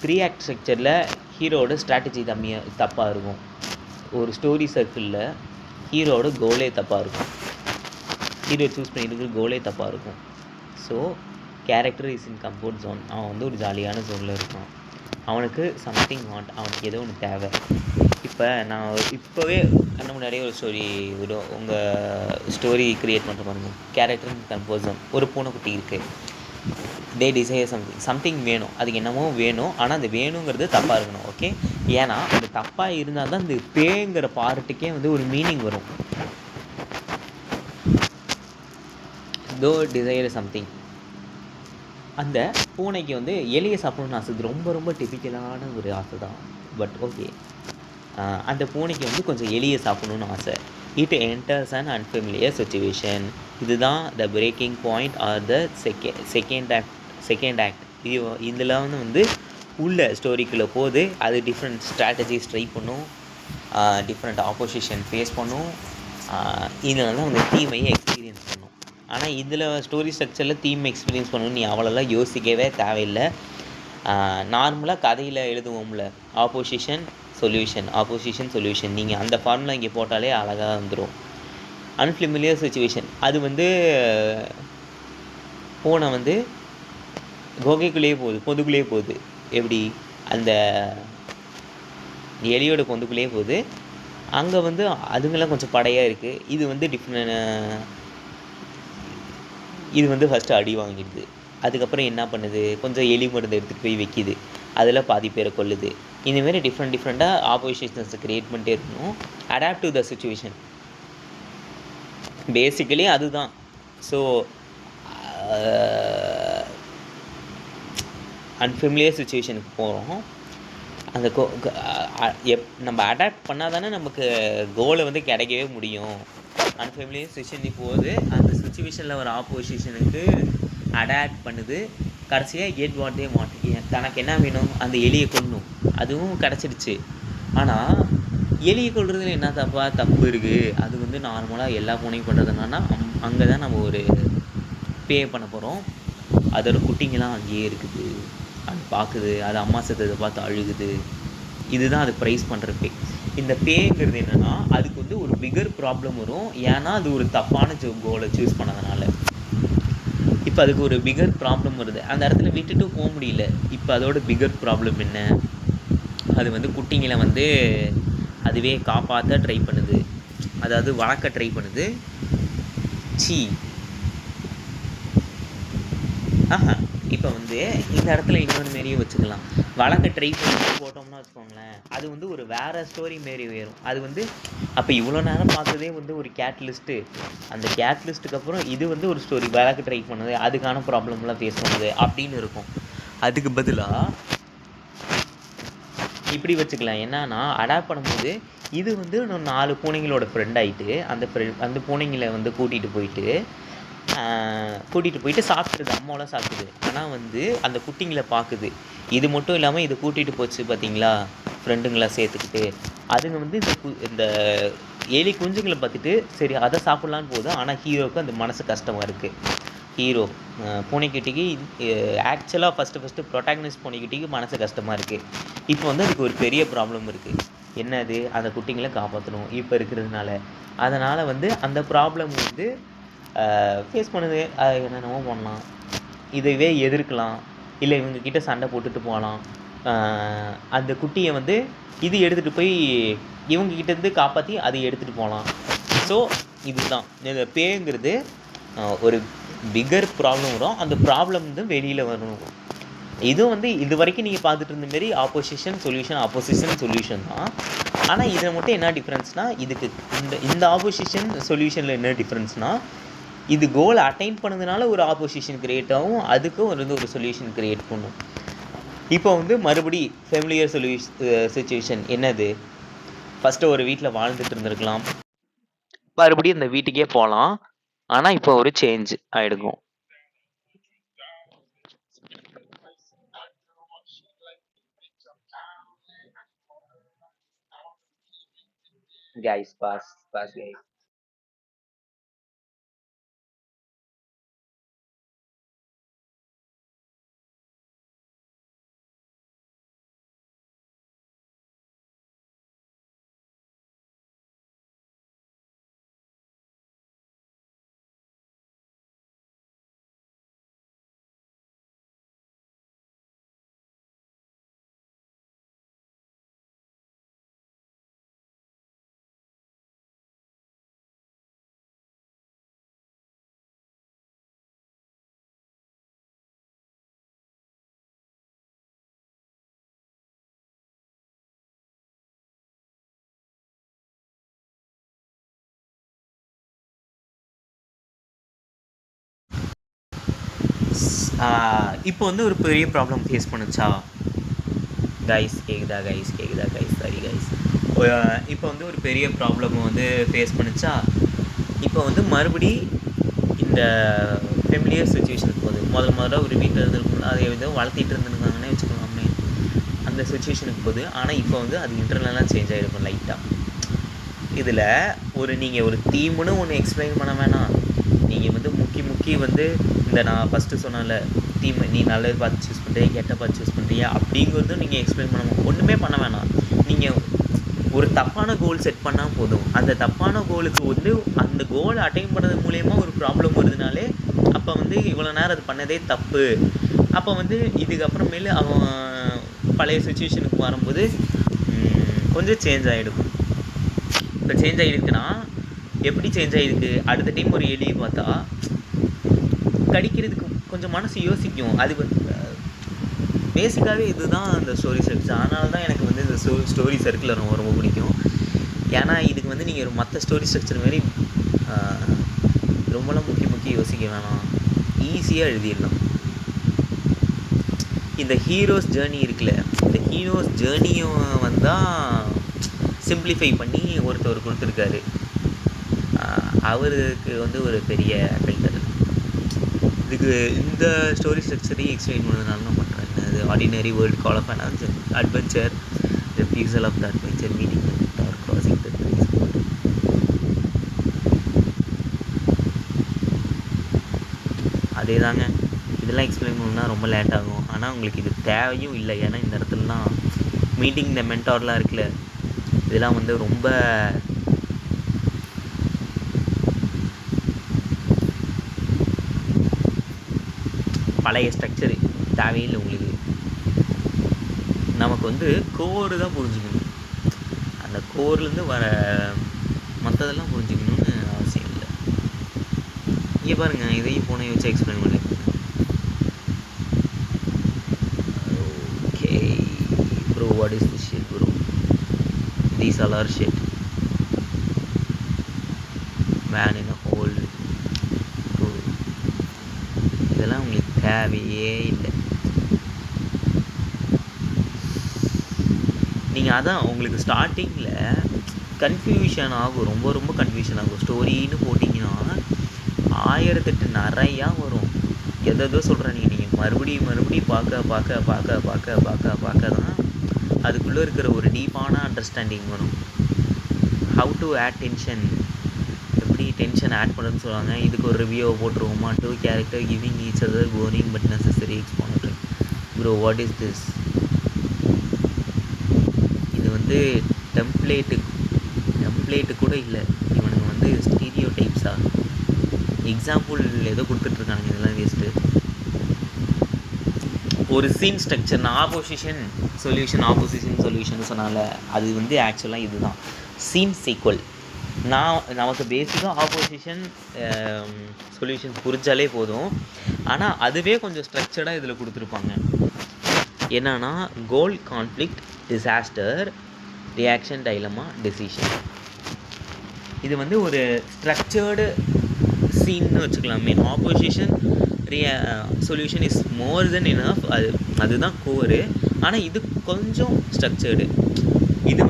3 ஆக்ட் ஸ்ட்ரக்சரில் ஹீரோட ஸ்ட்ராட்டஜி தப்பாக இருக்கும். ஒரு ஸ்டோரி சர்க்கிளில் ஹீரோட கோலே தப்பாக இருக்கும். ஹீரோ சூஸ் பண்ணியிருக்கிற கோலே தப்பாக இருக்கும். So character is in comfort zone. அவன் வந்து ஒரு ஜாலியான ஜோனில் இருக்கான். அவனுக்கு சம்திங் வாண்ட், அவனுக்கு ஏதோ ஒன்று தேவை. இப்போ நான் இப்போவே கண்ண முன்னாடியே ஒரு ஸ்டோரி உங்கள் ஸ்டோரி க்ரியேட் பண்ணுற பாருங்க. Character in comfort zone. ஒரு பூனைக்குட்டி இருக்குது. தே டிசைர் சம்திங் வேணும். அதுக்கு என்னமோ வேணும். ஆனால் அது வேணுங்கிறது தப்பாக இருக்கணும். ஓகே, ஏன்னா அது தப்பாக இருந்தால் தான் இந்த பேங்கிற பார்ட்டுக்கே வந்து ஒரு மீனிங் வரும். தோ டிசைர் சம்திங். அந்த பூனைக்கு வந்து எலியை சாப்பிடணும்னு ஆசை. இது ரொம்ப ரொம்ப டிபிக்கலான ஒரு ஆசை தான். பட் ஓகே, அந்த பூனைக்கு வந்து கொஞ்சம் எலியை சாப்பிடணும்னு ஆசை. It enters an unfamiliar situation. இதுதான் the breaking point or the second act. இதில் வந்து உள்ள ஸ்டோரிக்குள்ளே போகுது. அது டிஃப்ரெண்ட் ஸ்ட்ராட்டஜிஸ் ட்ரை பண்ணும், டிஃப்ரெண்ட் ஆப்போசிஷன் ஃபேஸ் பண்ணும். இதனால தான் அந்த தீமையை எக்ஸ்பீரியன்ஸ் பண்ணும். ஆனால் இதில் ஸ்டோரி ஸ்ட்ரக்சரில் தீம் எக்ஸ்பீரியன்ஸ் பண்ணணும்னு நீ அவ்வளோலாம் யோசிக்கவே தேவையில்லை. நார்மலாக கதையில் எழுதுவோம்ல, ஆப்போசிஷன் சொல்யூஷன், நீங்கள் அந்த ஃபார்முலா இங்கே போட்டாலே அழகாக வந்துடும். அன்ஃபெமிலியர் சுச்சுவேஷன், அது வந்து பூனை வந்து குகைக்குள்ளேயே போகுது, பொந்துக்குள்ளேயே போகுது. எப்படி அந்த எலியோட பொந்துக்குள்ளேயே போகுது. அங்கே வந்து அதுங்கெல்லாம் கொஞ்சம் படையாக இருக்குது. இது வந்து இது வந்து ஃபஸ்ட்டு அடி வாங்கிடுது. அதுக்கப்புறம் என்ன பண்ணுது, கொஞ்சம் எலி மருந்து எடுத்துகிட்டு போய் வைக்கிது. அதில் பாதி பேரை கொல்லுது. இந்தமாரி டிஃப்ரெண்ட்டாக ஆப்போசிஷன்ஸை க்ரியேட் பண்ணிட்டே இருக்கணும். Adapt to the situation, basically அதுதான். ஸோ அன்ஃபெமிலியர் சுச்சுவேஷனுக்கு போகிறோம். அந்த நம்ம அடாப்ட் பண்ணால் தானே நமக்கு கோலை வந்து கிடைக்கவே முடியும். அன்ஃபெமிலியர் சுச்சுவேஷன் போகுது, அந்த சுச்சுவேஷனில் ஒரு ஆப்போசிஷனுக்கு அடாப்ட் பண்ணுது. கடைசியாக கெட் வாட் தே வாண்ட். தனக்கு என்ன வேணும், அந்த எலியை கொல்லணும். அதுவும் கிடச்சிடுச்சு. ஆனால் எலியை கொல்றதுல என்ன தப்பு இருக்குது? அது வந்து நார்மலாக எல்லா பூனையும் பண்ணுறதுனா அங்கே தான் நம்ம ஒரு பே பண்ண போகிறோம். அதோட குட்டிங்கெல்லாம் அங்கேயே இருக்குது. அது பார்க்குது, அது அம்மா செத்ததை பார்த்து அழுகுது. இதுதான் அது ப்ரைஸ் பண்ணுற பே. இந்த பேங்கிறது என்னென்னா, அதுக்கு வந்து ஒரு பிகர் ப்ராப்ளம் வரும். ஏன்னா அது ஒரு தப்பான கோலை சூஸ் பண்ணதுனால. இப்போ அதுக்கு ஒரு பிகர் ப்ராப்ளம் வருது. அந்த இடத்துல விட்டுட்டு போக முடியல. இப்போ அதோட பிகர் ப்ராப்ளம் என்ன, அது வந்து குட்டிங்களை வந்து அதுவே காப்பாற்ற ட்ரை பண்ணுது. அதாவது வளர்க்க ட்ரை பண்ணுது. இப்போ வந்து இந்த இடத்துல இன்னொன்று மாரியே வச்சுக்கலாம். வளர்க்க ட்ரை பண்ணி போட்டோம்னா வச்சுக்கோங்களேன், அது வந்து ஒரு வேறு ஸ்டோரி மாரி வேறும். அது வந்து அப்போ இவ்வளோ நேரம் பார்த்ததே வந்து ஒரு கேட்லிஸ்ட்டு. அந்த கேட்லிஸ்ட்டுக்கு அப்புறம் இது வந்து ஒரு ஸ்டோரி, வளர்க்க ட்ரை பண்ணுது, அதுக்கான ப்ராப்ளம்லாம் ஃபேஸ் பண்ணுது அப்படின்னு இருக்கும். அதுக்கு பதிலாக இப்படி வச்சுக்கலாம். என்னன்னா, அடாப்ட் பண்ணும்போது இது வந்து இன்னும் 4 பூனைங்களோட ஃப்ரெண்ட் ஆகிட்டு அந்த பூனைங்களை வந்து கூட்டிகிட்டு போயிட்டு சாப்பிட்ருது. அம்மாவெலாம் சாப்பிடுது. ஆனால் வந்து அந்த குட்டிங்களை பார்க்குது. இது மட்டும் இல்லாமல் இது கூட்டிகிட்டு போச்சு பார்த்தீங்களா, ஃப்ரெண்டுங்களாம் சேர்த்துக்கிட்டு. அதுங்க வந்து இந்த எலி குஞ்சுங்களை பார்த்துட்டு சரி அதை சாப்பிட்லான்னு போகுது. ஆனால் ஹீரோவுக்கு அந்த மனசு கஷ்டமாக இருக்குது. ஹீரோ பூனைக்குட்டிக்கு ஆக்சுவலாக ஃபஸ்ட்டு ப்ரொட்டாகனிஸ்ட் பூனைக்குட்டிக்கு மனசு கஷ்டமாக இருக்குது. இப்போ வந்து அதுக்கு ஒரு பெரிய ப்ராப்ளம் இருக்குது. என்னது, அந்த குட்டிங்களை காப்பாற்றணும் இப்போ இருக்கிறதுனால. அதனால் வந்து அந்த ப்ராப்ளம் வந்து ஃபேஸ் பண்ணுது. அது என்னென்னமோ பண்ணலாம். இதுவே எதிர்க்கலாம், இல்லை இவங்கக்கிட்ட சண்டை போட்டுட்டு போகலாம். அந்த குட்டியை வந்து இது எடுத்துகிட்டு போய் இவங்கக்கிட்டேருந்து காப்பாற்றி அதை எடுத்துகிட்டு போகலாம். ஸோ இதுதான் இந்த பேங்கிறது ஒரு பிகர் ப்ராப்ளம் வரும். அந்த ப்ராப்ளம் வந்து வெளியில் வரணும். இதுவும் வந்து இது வரைக்கும் நீங்கள் பார்த்துட்டு இருந்த மாரி ஆப்போசிஷன் சொல்யூஷன் தான். ஆனால் இதில் மட்டும் என்ன டிஃப்ரென்ஸ்னால், இதுக்கு இந்த ஆப்போசிஷன் சொல்யூஷனில் என்ன டிஃப்ரென்ஸ்னால், இது கோல் அட்டைன் பண்ணதுனால ஒரு ஆப்போசிஷன் க்ரியேட் ஆகும், அதுக்கும் ஒரு சொல்யூஷன் க்ரியேட் பண்ணும். இப்போ வந்து மறுபடி ஃபெமிலியர் சிச்சுவேஷன் என்னது, ஃபஸ்ட்டு ஒரு வீட்டில் வாழ்ந்துட்டு இருந்திருக்கலாம், மறுபடியும் இந்த வீட்டுக்கே போகலாம். ஆனால் இப்போ ஒரு சேஞ்ச் ஆகிடுக்கும். Guys, pass guys. இப்போ வந்து ஒரு பெரிய ப்ராப்ளம் ஃபேஸ் பண்ணுச்சா கைஸ்? கேட்குதா கைஸ்? சரி கைஸ், இப்போ வந்து ஒரு பெரிய ப்ராப்ளம் வந்து ஃபேஸ் பண்ணுச்சா. இப்போ வந்து மறுபடி இந்த ஃபெமிலியர் சுச்சுவேஷனுக்கு போகுது. முதல்ல ஒரு வீட்டில் இருந்திருக்கும், அதை வந்து வளர்த்திட்டு இருந்துருக்காங்கன்னே வச்சுக்கலாமே, அந்த சுச்சுவேஷனுக்கு போகுது. ஆனால் இப்போ வந்து அது இன்டர்னலாக சேஞ்ச் ஆகிருக்கும் லைட்டாக. இதில் நீங்கள் ஒரு தீம்னு ஒன்று எக்ஸ்பிளைன் பண்ண வேணாம். நீங்கள் வந்து முக்கி வந்து இந்த நான் ஃபஸ்ட்டு சொன்னல தீம், நீ நல்லது பார்த்து சூஸ் பண்ணுறியா, கெட்ட பார்த்து சூஸ் பண்ணுறியா அப்படிங்கிறதும் நீங்கள் எக்ஸ்பிளைன் பண்ணணும். ஒன்றுமே பண்ண வேணாம். நீங்கள் ஒரு தப்பான கோல் செட் பண்ணால் போதும். அந்த தப்பான கோலுக்கு வந்து அந்த கோலை அட்டைன் பண்ணுறது மூலயமா ஒரு ப்ராப்ளம் வருதுனாலே அப்போ வந்து இவ்வளோ நேரம் அது பண்ணதே தப்பு. அப்போ வந்து இதுக்கப்புறமேலு அவன் பழைய சுச்சுவேஷனுக்கு வரும்போது கொஞ்சம் சேஞ்ச் ஆகிடும். இப்போ சேஞ்ச் ஆகிருக்குன்னா எப்படி சேஞ்ச் ஆகிருக்கு, அடுத்த டைம் ஒரு எலியை பார்த்தா கடிக்கிறதுக்கு கொஞ்சம் மனசு யோசிக்கும். அது பேசிக்காகவே இதுதான் அந்த ஸ்டோரி சர்க்கிள். அதனால தான் எனக்கு வந்து இந்த ஸ்டோரி சர்க்கிள் ரொம்ப ரொம்ப பிடிக்கும். ஏன்னா இதுக்கு வந்து நீங்கள் ஒரு மற்ற ஸ்டோரி ஸ்ட்ரக்சர் மாரி ரொம்பலாம் முக்கி யோசிக்க வேணாம், ஈஸியாக எழுதிடலாம். இந்த ஹீரோஸ் ஜேர்னி இருக்குல்ல, இந்த ஹீரோஸ் ஜேர்னியும் வந்தால் சிம்பிளிஃபை பண்ணி ஒருத்தர் கொடுத்துருக்காரு. அவருக்கு வந்து ஒரு பெரிய ஃபில்டர். இதுக்கு இந்த ஸ்டோரி ஸ்ட்ரக்சரையும் எக்ஸ்பிளைன் பண்ணதுனால நான் பண்ணுறேன். அது ordinary world call of an adventure, refusal of the adventure, meeting or crossing the trees. அதே தாங்க, இதெல்லாம் எக்ஸ்பிளைன் பண்ணணுன்னா ரொம்ப லேட் ஆகும். ஆனால் உங்களுக்கு இது தேவையும் இல்லை. ஏன்னா இந்த இடத்துலலாம் மீட்டிங் த மென்டார்லாம் இருக்குல்ல, இதெல்லாம் வந்து ரொம்ப பழைய ஸ்ட்ரக்சரு, தேவையில்லை உங்களுக்கு. நமக்கு வந்து கோரு தான் புரிஞ்சுக்கணும். அந்த கோர்லேருந்து வர மற்றதெல்லாம் புரிஞ்சுக்கணும்னு அவசியம் இல்லை. இங்கே பாருங்கள், இதையும் போன வச்சு எக்ஸ்பிளைன் பண்ணி. Okay bro, what is this shit bro? These all are shit. Man in a hole. இதெல்லாம் உங்களுக்கு தேவையே இல்லை. நீங்கள் அதான் உங்களுக்கு ஸ்டார்டிங்கில் கன்ஃபியூஷன் ஆகும், ரொம்ப ரொம்ப கன்ஃபியூஷன் ஆகும். ஸ்டோரின்னு போட்டிங்கன்னா 1008 நிறையா வரும். எதோ சொல்கிறேன். நீங்கள் மறுபடியும் பார்க்க தான் அதுக்குள்ளே இருக்கிற ஒரு டீப்பான அண்டர்ஸ்டாண்டிங் வரும். ஹவு டு ஆட் டென்ஷன், எப்படி டென்ஷன் ஆட் பண்ணுறதுன்னு சொல்லுவாங்க. இதுக்கு ஒரு ரிவ்யூவை போட்டுருவோமா? 2 character giving each other boring but necessary explanatory. Bro what is this? இது வந்து டெம்ப்ளேட்டு கூட இல்லை. இவனுங்க வந்து ஸ்டீரியோ டைப்ஸாக எக்ஸாம்பிள் ஏதோ கொடுத்துட்ருக்கானுங்க. இதெல்லாம் வேஸ்ட்டு. ஒரு சீன் ஸ்ட்ரக்சர், நான் ஆப்போசிஷன் சொல்யூஷன் சொன்னால அது வந்து ஆக்சுவலாக இதுதான் சீன் சீக்வல். நமக்கு பேசிக்காக ஆப்போசிஷன் சொல்யூஷன்ஸ் புரிஞ்சாலே போதும். ஆனால் அதுவே கொஞ்சம் ஸ்ட்ரக்சர்டாக இதில் கொடுத்துருப்பாங்க. என்னன்னா goal, conflict, disaster, reaction, dilemma, decision. இது வந்து ஒரு ஸ்ட்ரக்சர்டு சீன்னு வச்சுக்கலாமே. Opposition solution is more than enough, அதுதான் கோரு. ஆனால் இது கொஞ்சம் ஸ்ட்ரக்சர்டு. இது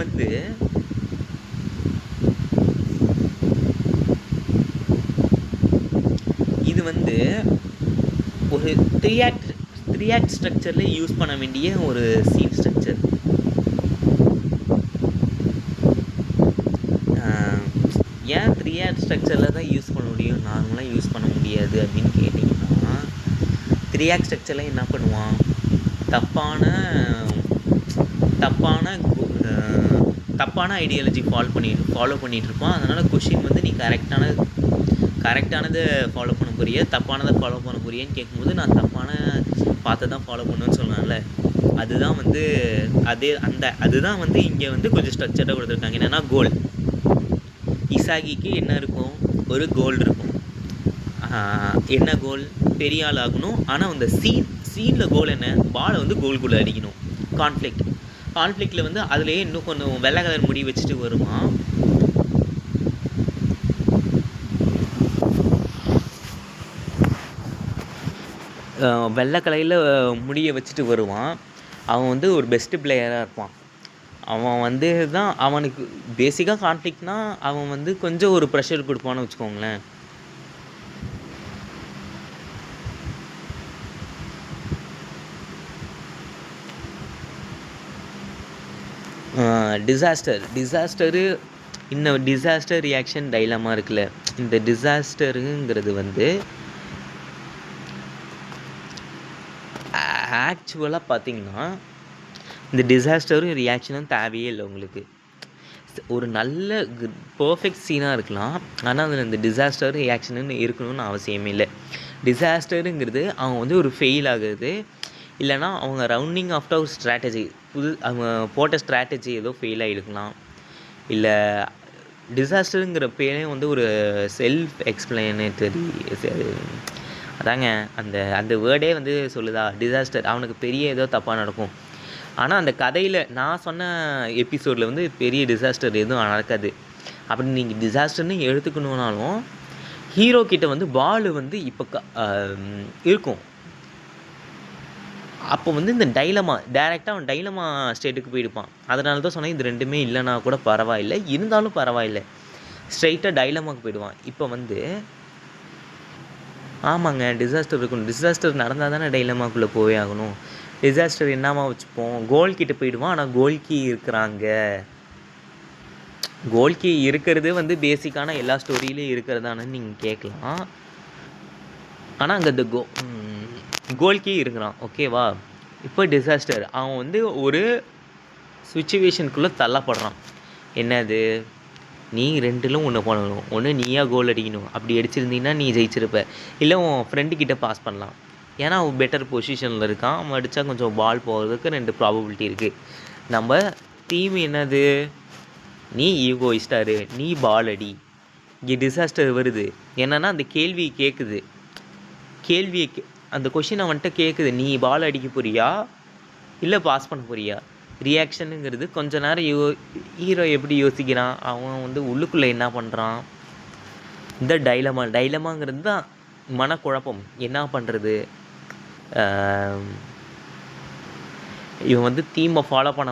வந்து ஒரு த்ரீ ஆக்ட் ஸ்ட்ரக்சரில் யூஸ் பண்ண வேண்டிய ஒரு சீன் ஸ்ட்ரக்சர். ஏன் 3 ஆக்ட் ஸ்ட்ரக்சரில் தான் யூஸ் பண்ண முடியும், நார்மலாக யூஸ் பண்ண முடியாது அப்படின்னு கேட்டிங்கன்னா, 3 ஆக்ட் ஸ்ட்ரக்சரில் என்ன பண்ணுவான், தப்பான ஐடியாலஜி ஃபாலோ பண்ணிகிட்டு இருப்பான். அதனால் கொஷின் வந்து நீ கரெக்டானதை ஃபாலோ பண்ண போறியா, தப்பானதை ஃபாலோ பண்ண போறியான்னு கேட்கும்போது நான் தப்பான பார்த்து தான் ஃபாலோ பண்ணுவேன்னு சொன்னால, அதுதான் வந்து அதுதான் வந்து இங்கே வந்து கொஞ்சம் ஸ்ட்ரக்சர்டாக கொடுத்துருக்காங்க. என்னென்னா கோல், இசாகிக்கு என்ன இருக்கும், ஒரு கோல் இருக்கும். என்ன கோல், பெரிய ஆள் ஆகணும். ஆனால் அந்த சீனில் கோல் என்ன, பாலை வந்து கோல்குள்ளே அடிக்கணும். கான்ஃப்ளிக்டில் வந்து அதுலேயே இன்னும் கொஞ்சம் வெள்ளை கலர் முடி வச்சுட்டு வருமா. வெள்ளை கலரில் முடியை வச்சுட்டு வருவான். அவன் வந்து ஒரு பெஸ்ட்டு பிளேயராக இருப்பான். அவன் வந்து தான் அவனுக்கு பேசிக்காக கான்ஃப்ளிக்ட்னா அவன் வந்து கொஞ்சம் ஒரு ப்ரெஷர் கொடுப்பான்னு வச்சுக்கோங்களேன். டிசாஸ்டரு இன்னும் டிசாஸ்டர் ரியாக்ஷன் டைலமா இருக்குல்ல, இந்த டிசாஸ்டருங்கிறது வந்து ஆக்சுவலாக பார்த்தீங்கன்னா இந்த டிசாஸ்டரும் ரியாக்ஷனும் தேவையே இல்லை உங்களுக்கு. ஒரு நல்ல பர்ஃபெக்ட் சீனாக இருக்கலாம், ஆனால் அதில் இந்த டிசாஸ்டர் ரியாக்ஷனுன்னு இருக்கணும்னு அவசியமே இல்லை. டிசாஸ்டருங்கிறது அவங்க வந்து ஒரு ஃபெயில் ஆகுது, இல்லைனா அவங்க ரவுண்டிங் ஆஃப்டர் ஒரு ஸ்ட்ராட்டஜி, அவங்க போட்ட ஸ்ட்ராட்டஜி ஏதோ ஃபெயில் ஆகிருக்கலாம். இல்லை டிசாஸ்டருங்கிற பேரே வந்து ஒரு செல்ஃப் எக்ஸ்பிளனேட்டரி, அதாங்க அந்த வேர்டே வந்து சொல்லுதா, டிசாஸ்டர் அவனுக்கு பெரிய ஏதோ தப்பாக நடக்கும். ஆனால் அந்த கதையில் நான் சொன்ன எபிசோடில் வந்து பெரிய டிசாஸ்டர் எதுவும் நடக்காது. அப்படி நீங்கள் டிசாஸ்டர்னு எடுத்துக்கணுன்னாலும் ஹீரோ கிட்ட வந்து பால் வந்து இப்போ இருக்கும். அப்போ வந்து இந்த டைரெக்டாக அவன் டைலமா ஸ்டேட்டுக்கு போயிருப்பான். அதனால தான் சொன்னேன், இது ரெண்டுமே இல்லைனா கூட பரவாயில்லை, இருந்தாலும் பரவாயில்லை, ஸ்ட்ரைட்டாக டைலமாவுக்கு போயிடுவான். இப்போ வந்து ஆமாங்க டிசாஸ்டர் இருக்கணும், டிசாஸ்டர் நடந்தால் தானே டைலமாக்குள்ளே போவே ஆகணும். டிசாஸ்டர் என்னமா வச்சுப்போம், கோல் கிட்ட போயிடுவான். ஆனால் கோல்கி இருக்கிறது வந்து பேசிக்கான எல்லா ஸ்டோரியிலையும் இருக்கிறதானு நீங்கள் கேட்கலாம். ஆனால் அங்கே இந்த கோல்கி இருக்கிறான், ஓகேவா. இப்போ டிசாஸ்டர் அவன் வந்து ஒரு சுச்சுவேஷனுக்குள்ளே தள்ளப்படுறான். என்னது, நீ ரெண்டிலும் ஒன்று பண்ணணும், ஒன்று நீயா கோல் அடிக்கணும், அப்படி அடிச்சிருந்தீங்கன்னா நீ ஜெயிச்சிருப்ப, இல்லை உன் ஃப்ரெண்டுக்கிட்ட பாஸ் பண்ணலாம், ஏன்னா அவன் பெட்டர் பொசிஷனில் இருக்கான், அவன் அடித்தா கொஞ்சம் பால் போகிறதுக்கு 2 ப்ராபபிலிட்டி இருக்குது. நம்ம தீம் என்னது, நீ ஈகோயிஸ்டாரு, நீ பால் அடி. இங்கே டிசாஸ்டர் வருது என்னென்னா அந்த கேள்வி கேட்குது, அந்த கொஷின் அவன்கிட்ட கேட்குது, நீ பால் அடிக்க போறியா இல்லை பாஸ் பண்ண போறியா. ரியாக்ஷனுங்கிறது கொஞ்ச நேரம் ஹீரோ எப்படி யோசிக்கிறான், அவன் வந்து உள்ளுக்குள்ளே என்ன பண்ணுறான், இந்த டைலமாங்கிறது தான் மனக்குழப்பம். என்ன பண்ணுறது, இவன் வந்து தீமை ஃபாலோ பண்ண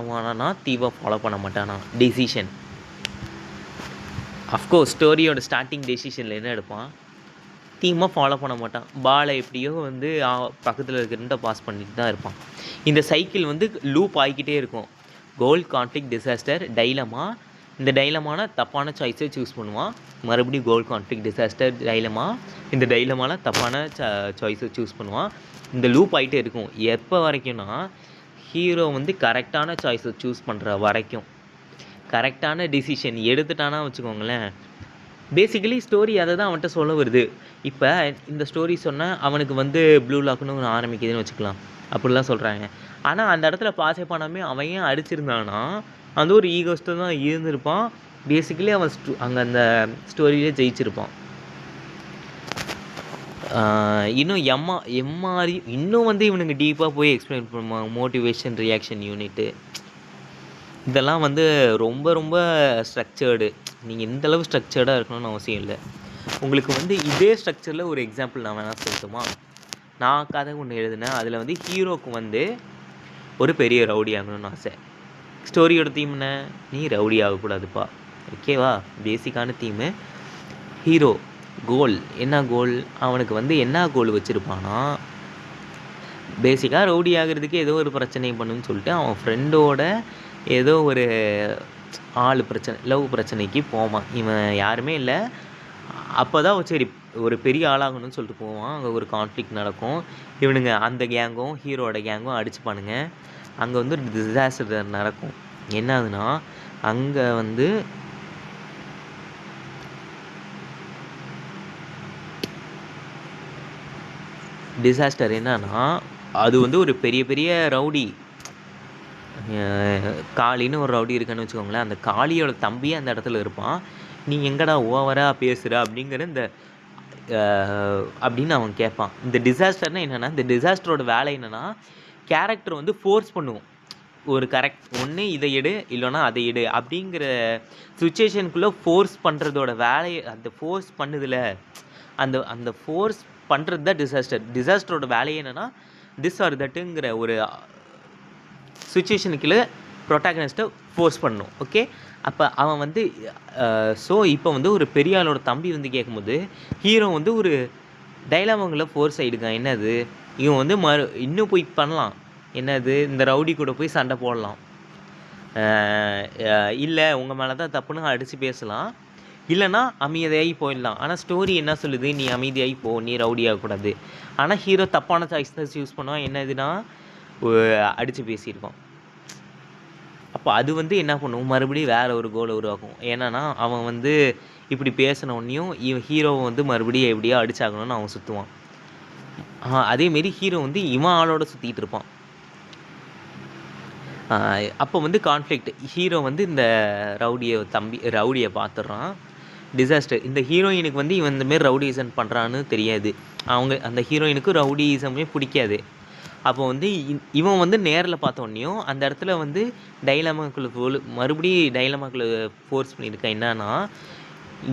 ஃபாலோ பண்ண மாட்டானா. டெசிஷன் அஃப்கோர்ஸ் ஸ்டோரியோட ஸ்டார்டிங் டெசிஷனில் என்ன எடுப்பான், தீமாக ஃபாலோ பண்ண மாட்டான், பாலை எப்படியோ வந்து பக்கத்தில் இருக்கிற பாஸ் பண்ணிட்டு தான் இருப்பான். இந்த சைக்கிள் வந்து லூப் ஆகிக்கிட்டே இருக்கும். கோல், கான்ஃப்ளிக்ட், டிசாஸ்டர், டைலமா. இந்த டைலமான தப்பான சாய்ஸை சூஸ் பண்ணுவான், மறுபடியும் கோல், கான்ஃப்ளிக்ட், டிசாஸ்டர், டைலமா. இந்த டைலமான தப்பான சாய்ஸை சூஸ் பண்ணுவான். இந்த லூப் ஆகிட்டே இருக்கும். எப்போ வரைக்கும்னா ஹீரோ வந்து கரெக்டான சாய்ஸை சூஸ் பண்ணுற வரைக்கும், கரெக்டான டிசிஷன் எடுத்துட்டானா வச்சுக்கோங்களேன். பேசிக்கலி ஸ்டோரி அதை தான் அவன்கிட்ட சொல்ல வருது. இப்போ இந்த ஸ்டோரி சொன்னால் அவனுக்கு வந்து ப்ளூ லாக்னு ஒன்று ஆரம்பிக்குதுன்னு வச்சுக்கலாம். அப்படிலாம் சொல்கிறாங்க. ஆனால் அந்த இடத்துல பாசே பண்ணாமே அவன் ஏன் அடிச்சிருந்தான்னா அந்த ஒரு ஈகோஸ்ட்டு தான் இருந்திருப்பான். பேசிக்கலி அவன் அங்கே அந்த ஸ்டோரியிலே ஜெயிச்சிருப்பான். இன்னும் எம்ஆரி இன்னும் வந்து இவனுங்க டீப்பாக போய் எக்ஸ்பிளைன் பண்ணுவாங்க. மோட்டிவேஷன் ரியாக்ஷன் யூனிட்டு இதெல்லாம் வந்து ரொம்ப ரொம்ப ஸ்ட்ரக்சர்டு. நீங்கள் இந்தளவு ஸ்ட்ரக்சர்டாக இருக்கணும்னு அவசியம் இல்லை. உங்களுக்கு வந்து இதே ஸ்ட்ரக்சரில் ஒரு எக்ஸாம்பிள் நான் வேணால் சொல்லட்டுமா? நான் கதை ஒன்று எழுதினேன். அதில் வந்து ஹீரோவுக்கு வந்து ஒரு பெரிய ரவுடி ஆகணும்னு ஆசை. ஸ்டோரியோட தீம் என்ன? நீ ரவுடி ஆகக்கூடாதுப்பா, ஓகேவா? பேசிக்கான தீமு. ஹீரோ கோல் என்ன கோல்? அவனுக்கு வந்து என்ன கோல் வச்சுருப்பானா, பேசிக்காக ரவுடி ஆகிறதுக்கு ஏதோ ஒரு பிரச்சனை பண்ணுன்னு சொல்லிட்டு அவன் ஃப்ரெண்டோட ஏதோ ஒரு பிரச்சனை, லவ் பிரச்சனைக்கு போவான். இவன் யாருமே இல்லை. அப்போ தான் சரி ஒரு பெரிய ஆளாகணும்னு சொல்லிட்டு போவான். அங்கே ஒரு கான்ஃப்ளிக்ட் நடக்கும். இவனுங்க அந்த கேங்கும் ஹீரோட கேங்கும் அடிச்சுப்பானுங்க. அங்கே வந்து ஒரு டிசாஸ்டர் நடக்கும். என்ன ஆகுதுன்னா, அங்கே வந்து டிசாஸ்டர் என்னன்னா, அது வந்து ஒரு பெரிய பெரிய ரவுடி, காளின்னு ஒரு ரவுடி இருக்குன்னு வச்சுக்கோங்களேன். அந்த காளியோட தம்பியே அந்த இடத்துல இருப்பான். நீ எங்கடா ஓவராக பேசுகிற அப்படிங்கிற இந்த அப்படின்னு அவன் கேட்பான். இந்த டிசாஸ்டர்னால் என்னென்னா, இந்த டிசாஸ்டரோட வேலை என்னென்னா, கேரக்டர் வந்து ஃபோர்ஸ் பண்ணுவோம். ஒரு ஒன்று இதை எடு, இல்லைன்னா அதை எடு அப்படிங்கிற சுச்சுவேஷனுக்குள்ளே ஃபோர்ஸ் பண்ணுறதோட வேலையை, அந்த ஃபோர்ஸ் பண்ணுதில்ல, அந்த அந்த ஃபோர்ஸ் பண்ணுறது தான் டிசாஸ்டரோட வேலையே என்னென்னா, திஸ் ஆர் தட்டுங்கிற ஒரு சுச்சுவேஷனுக்குள்ளே ப்ரொட்டாகனிஸ்ட்டை ஃபோர்ஸ் பண்ணணும். ஓகே, அப்போ அவன் வந்து ஸோ இப்போ வந்து ஒரு பெரிய ஆளோட தம்பி வந்து கேட்கும்போது ஹீரோ வந்து ஒரு டைலாமாங்கில் ஃபோர்ஸ் ஆகிடுக்கான். என்னது, இவன் வந்து இன்னும் போய் பண்ணலாம். என்னது, இந்த ரவுடி கூட போய் சண்டை போடலாம். இல்லை உங்கள் மேலே தான் தப்புன்னு அடித்து பேசலாம், இல்லைன்னா அமைதியாகி போயிடலாம். ஆனால் ஸ்டோரி என்ன சொல்லுது, நீ அமைதியாகி போ, நீ ரவுடி ஆகக்கூடாது. ஆனால் ஹீரோ தப்பான சாய்ஸ் தான் யூஸ் பண்ணுவான். என்னதுன்னா அடித்து பேசியிருக்கான். அப்போ அது வந்து என்ன பண்ணுவோம், மறுபடியும் வேறு ஒரு கோலை உருவாக்கும். ஏன்னா அவன் வந்து இப்படி பேசினோடனையும் இவன் ஹீரோவை வந்து மறுபடியும் எப்படியோ அடிச்சாகணும்னு அவன் சுற்றுவான். அதேமாரி ஹீரோ வந்து இவன் ஆளோட சுற்றிட்டு இருப்பான். அப்போ வந்து கான்ஃப்ளிக்ட். ஹீரோ வந்து இந்த ரவுடியை பார்த்துட்றான். டிசாஸ்டர். இந்த ஹீரோயினுக்கு வந்து இவன் இந்தமாரி ரவுடிசம் பண்ணுறான்னு தெரியாது. அந்த ஹீரோயினுக்கு ரவுடிசமே பிடிக்காது. அப்போ வந்து இவன் வந்து நேரில் பார்த்தோன்னையும் அந்த இடத்துல வந்து மறுபடியும் டைலமாக்குள்ளே ஃபோர்ஸ் பண்ணியிருக்கான். என்னன்னா,